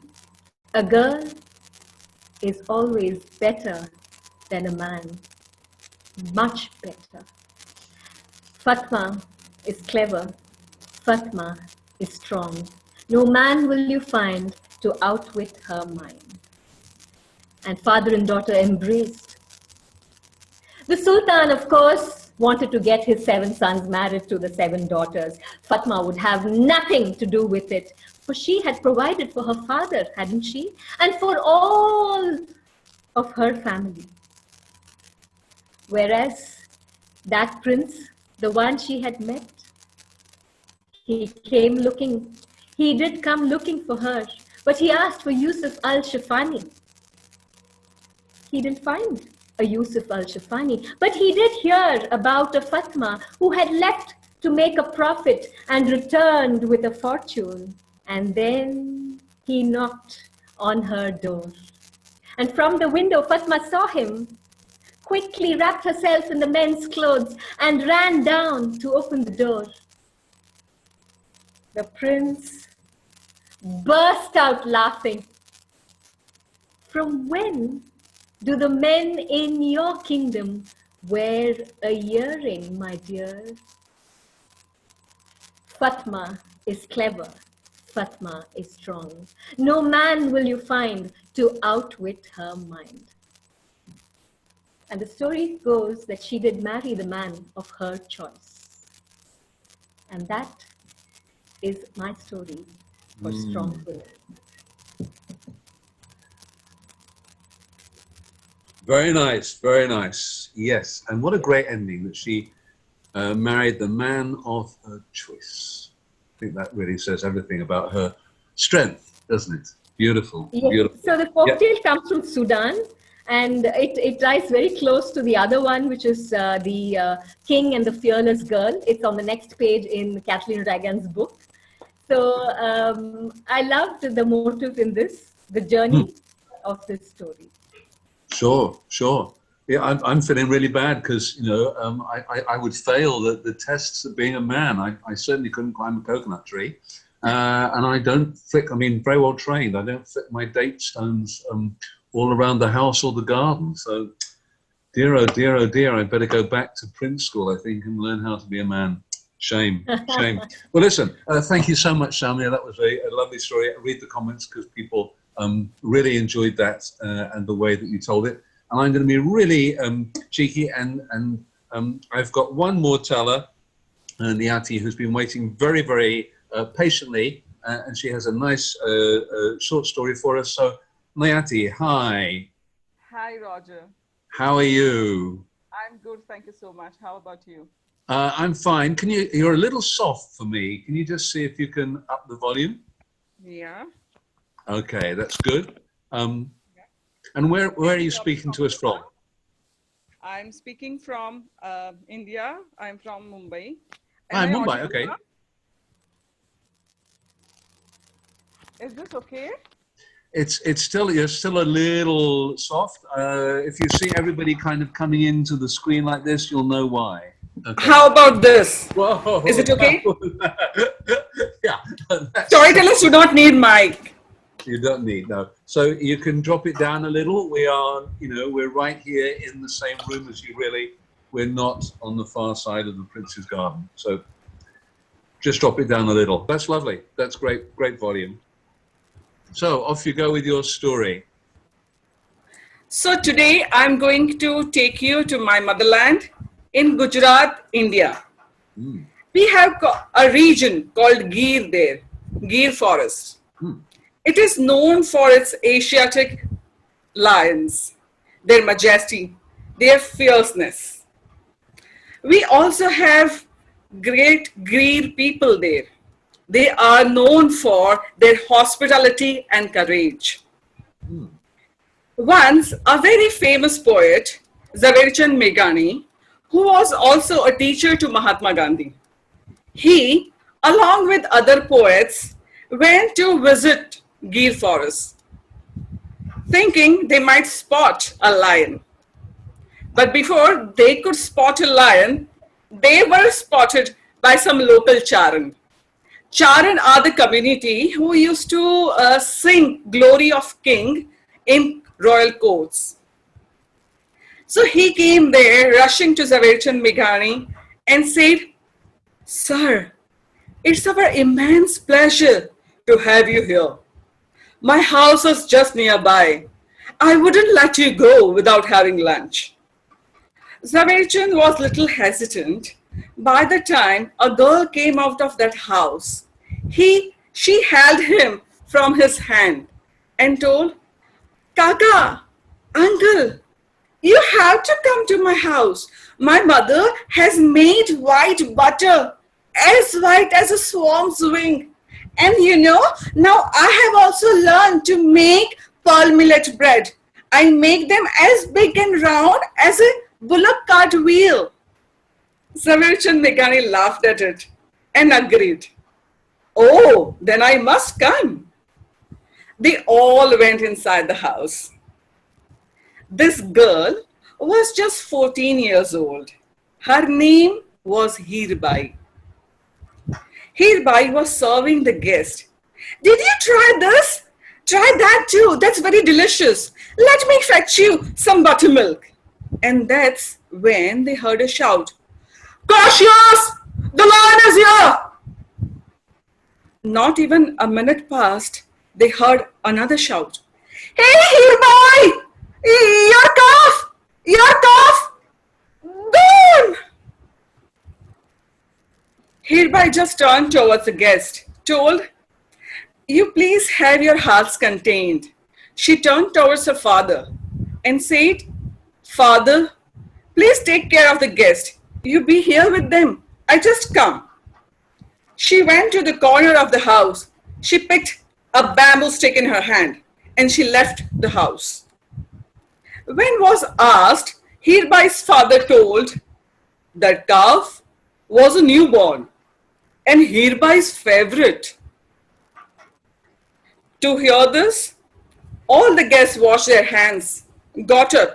a girl is always better than a man, much better. Fatma is clever. Fatma is strong. No man will you find to outwit her mind." And father and daughter embraced. The Sultan, of course, wanted to get his 7 sons married to the 7 daughters. Fatma would have nothing to do with it, for she had provided for her father, hadn't she? And for all of her family. Whereas that prince, the one she had met, he did come looking for her, but he asked for Yusuf al-Shafani. He didn't find a Yusuf al-Shafani, but he did hear about a Fatma who had left to make a profit and returned with a fortune. And then he knocked on her door. And from the window, Fatma saw him, quickly wrapped herself in the men's clothes and ran down to open the door. The prince burst out laughing. "From when do the men in your kingdom wear a earring, my dear?" Fatma is clever. Fatma is strong. No man will you find to outwit her mind. And the story goes that she did marry the man of her choice. And that is my story for strong women. Very nice, very nice. Yes, and what a great ending that she married the man of her choice. I think that really says everything about her strength, doesn't it? Beautiful, Yes. beautiful. So the folktale comes from Sudan, and it lies very close to the other one, which is the King and the Fearless Girl. It's on the next page in Kathleen Ragan's book. So I loved the motive in this, the journey of this story. Sure, sure. Yeah, I'm feeling really bad because, you know, I would fail the tests of being a man. I certainly couldn't climb a coconut tree. And I don't flick, I mean, very well trained, I don't flick my date stones all around the house or the garden. So, dear, oh dear, oh dear, I better go back to Prince School, I think, and learn how to be a man. Shame, shame. Well, listen, thank you so much, Samia. That was a lovely story. I read the comments because people really enjoyed that and the way that you told it. And I'm going to be really cheeky and I've got one more teller, Niati, who's been waiting very, very patiently, and she has a nice short story for us. So, Niati, hi. Hi, Roger. How are you? I'm good, thank you so much. How about you? I'm fine. You're a little soft for me. Can you just see if you can up the volume? Yeah. Okay, that's good. And where are you speaking to us from? I'm speaking from India. I'm from Mumbai. Hi, Mumbai, okay. Is this okay? You're still a little soft. If you see everybody kind of coming into the screen like this, you'll know why. Okay. How about this? Whoa, Is it okay? Yeah. Storytellers do not need mic. You don't need, no. So you can drop it down a little. We are, we're right here in the same room as you really. We're not on the far side of the Prince's Garden. So just drop it down a little. That's lovely. That's great, great volume. So off you go with your story. So today I'm going to take you to my motherland in Gujarat, India. We have a region called Gir there, Gir Forest. It is known for its Asiatic lions, their majesty, their fierceness. We also have great Gir people there. They are known for their hospitality and courage. Once, a very famous poet, Jhaverchand Meghani, who was also a teacher to Mahatma Gandhi, he, along with other poets, went to visit Gir Forest, thinking they might spot a lion. But before they could spot a lion, they were spotted by some local Charan. Charan are the community who used to sing Glory of King in royal courts. So he came there rushing to Jhaverchand Meghani and said, "Sir, it's our immense pleasure to have you here. My house is just nearby. I wouldn't let you go without having lunch." Jhaverchand was a little hesitant. By the time a girl came out of that house, she held him from his hand and told, "Kaka, uncle, you have to come to my house. My mother has made white butter as white as a swan's wing. And now I have also learned to make pearl millet bread. I make them as big and round as a bullock cart wheel." Jhaverchand Meghani laughed at it and agreed. "Oh, then I must come." They all went inside the house. This girl was just 14 years old. Her name was Hirbai. Hirbai was serving the guest. "Did you try this? Try that too. That's very delicious. Let me fetch you some buttermilk." And that's when they heard a shout. "Cautious! The lion is here!" Not even a minute passed, they heard another shout. "Hey, Hirbai! Your calf! Your calf! Gone!" Hirbai just turned towards the guest, told, "You please have your hearts contained." She turned towards her father and said, "Father, please take care of the guest. You be here with them. I just come." She went to the corner of the house. She picked a bamboo stick in her hand and she left the house. When was asked, Hirbai's father told that calf was a newborn and Hirbai's favorite. To hear this, all the guests washed their hands, got up,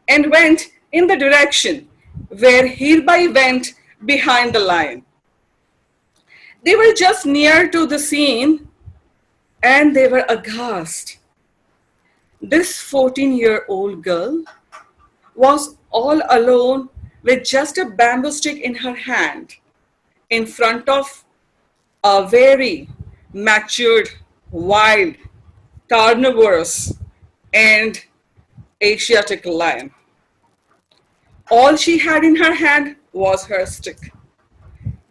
and went in the direction where Hirbai went behind the lion. They were just near to the scene and they were aghast. This 14-year-old girl was all alone with just a bamboo stick in her hand in front of a very matured, wild, carnivorous, and Asiatic lion. All she had in her hand was her stick.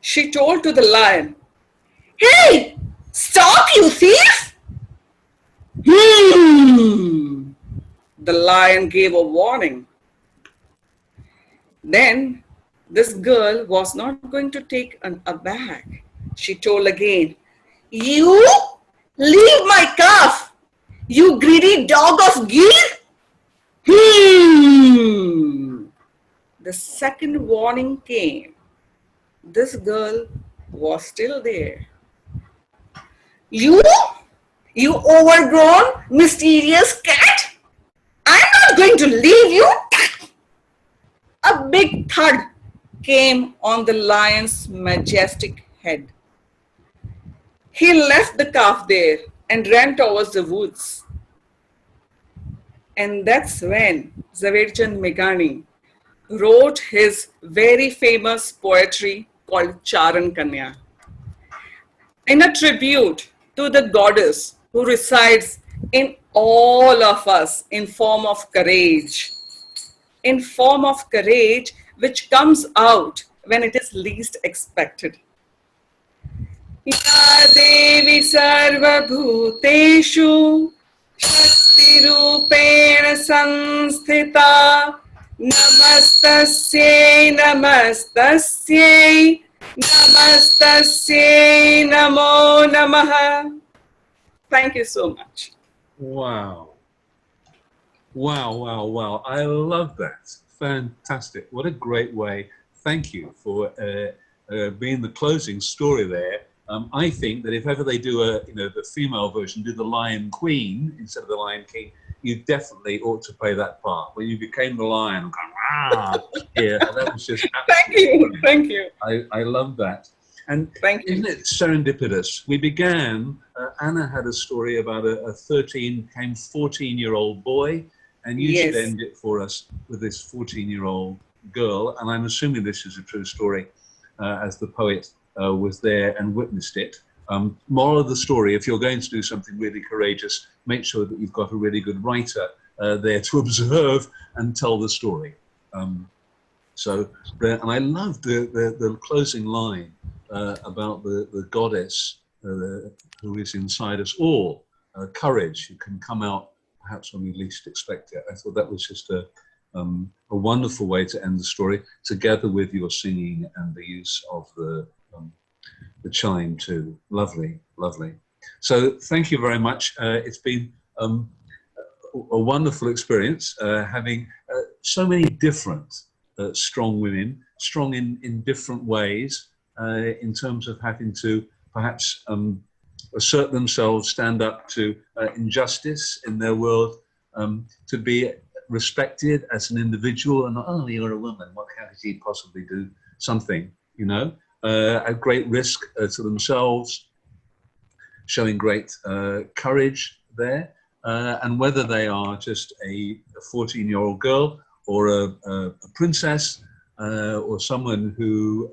She told to the lion, "Hey, stop, you thief!" The lion gave a warning. Then this girl was not going to take a bag. She told again, "You leave my calf, you greedy dog of Gir!" The second warning came. This girl was still there. You overgrown, mysterious cat! I'm not going to leave you!" A big thud came on the lion's majestic head. He left the calf there and ran towards the woods. And that's when Jhaverchand મેઘાણી wrote his very famous poetry called Charan Kanya, in a tribute to the goddess who resides in all of us in form of courage, which comes out when it is least expected. Ya Devi Sarva Bhuteshu Shakti Rupena Samsthita Namastasye Namastasye Namastasye Namo Namaha. Thank you so much. Wow. Wow, wow, wow. I love that. Fantastic. What a great way. Thank you for being the closing story there. I think that if ever they do the female version, do the Lion Queen instead of the Lion King, you definitely ought to play that part. When you became the lion, yeah, that was just Thank you. I love that. And isn't it serendipitous? We began, Anna had a story about a 14-year-old boy, and you should end it for us with this 14-year-old girl. And I'm assuming this is a true story, as the poet was there and witnessed it. Moral of the story, if you're going to do something really courageous, make sure that you've got a really good writer there to observe and tell the story. And I love the closing line about the goddess who is inside us all, courage, who can come out perhaps when we least expect it. I thought that was just a wonderful way to end the story, together with your singing and the use of the chime too. Lovely, lovely. So thank you very much. It's been a wonderful experience having so many different strong women, strong in different ways, in terms of having to perhaps assert themselves, stand up to injustice in their world, to be respected as an individual, and not only you're a woman, what can she possibly do something, you know, at great risk to themselves, showing great courage there, and whether they are just a 14-year-old girl or a princess or someone who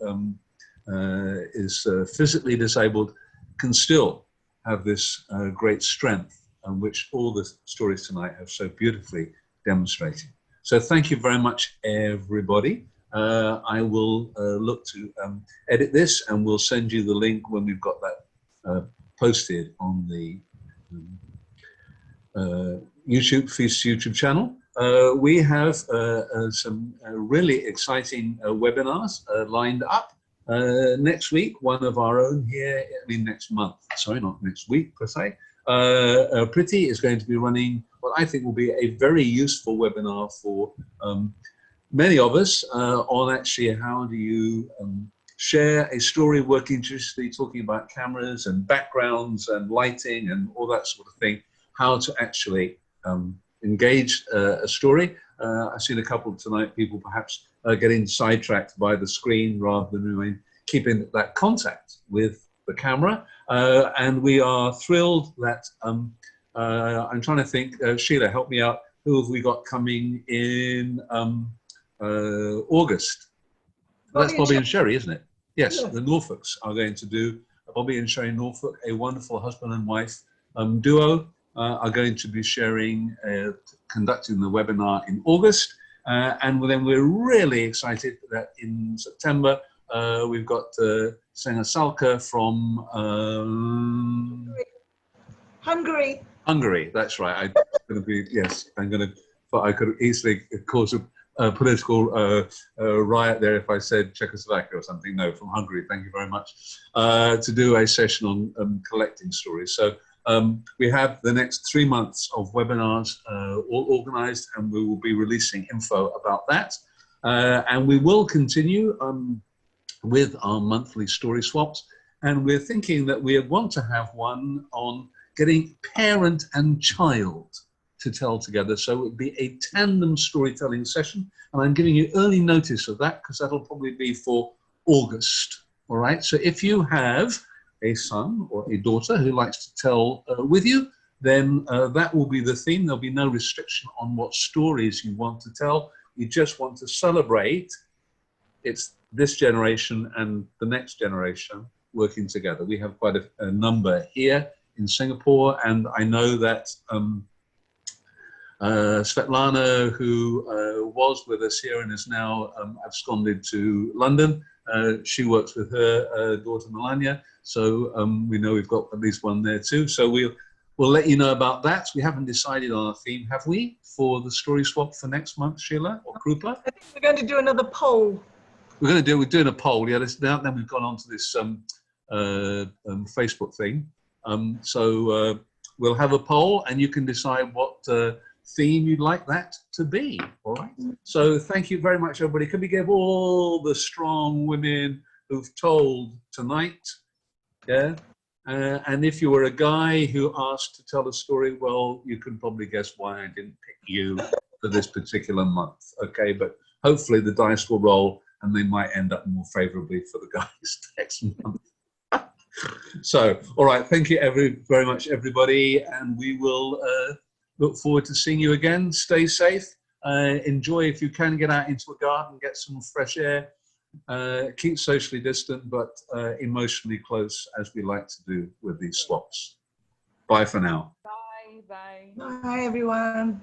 is physically disabled, can still have this great strength, which all the stories tonight have so beautifully demonstrated. So thank you very much, everybody. I will look to edit this, and we'll send you the link when we've got that posted on the YouTube Feast YouTube channel. We have some really exciting webinars lined up. Next week, one of our own here, next month, sorry, not next week per se. Priti is going to be running what I think will be a very useful webinar for many of us on actually how do you share a story working judiciously, talking about cameras and backgrounds and lighting and all that sort of thing, how to actually engage a story. I've seen a couple tonight, people perhaps getting sidetracked by the screen rather than keeping that contact with the camera. And we are thrilled that, I'm trying to think, Sheila, help me out. Who have we got coming in August? That's Bobby and Sherry, isn't it? Yes, the Norfolks are going to do, Bobby and Sherry Norfolk, a wonderful husband and wife duo, are going to be sharing, conducting the webinar in August. And then we're really excited that in September, we've got Senga Salka from Hungary. Hungary, that's right. I'm going to be, yes, but I could easily cause a political riot there if I said Czechoslovakia or something. No, from Hungary, thank you very much, to do a session on collecting stories. So we have the next 3 months of webinars all organized, and we will be releasing info about that. And we will continue with our monthly story swaps. And we're thinking that we want to have one on getting parent and child to tell together. So it would be a tandem storytelling session. And I'm giving you early notice of that because that'll probably be for August. All right. So if you have a son or a daughter who likes to tell with you, then that will be the theme. There'll be no restriction on what stories you want to tell. You just want to celebrate it's this generation and the next generation working together. We have quite a number here in Singapore, and I know that Svetlana, who was with us here and is now absconded to London, she works with her daughter Melania, so we know we've got at least one there too. So we'll let you know about that. We haven't decided on a theme, have we, for the story swap for next month, Sheila or Krupa? I think we're going to do another poll. We're doing a poll. Yeah, now then we've gone on to this Facebook thing. So we'll have a poll, and you can decide what theme you'd like that to be. All right. So thank you very much, everybody. Can we give all the strong women who've told tonight? Yeah. And if you were a guy who asked to tell a story, well, you can probably guess why I didn't pick you for this particular month. Okay, but hopefully the dice will roll, and they might end up more favorably for the guys next month. So, all right, thank you very much, everybody, and we will look forward to seeing you again. Stay safe. Enjoy, if you can, get out into a garden, get some fresh air. Keep socially distant, but emotionally close, as we like to do with these swaps. Bye for now. Bye, bye. Bye, everyone.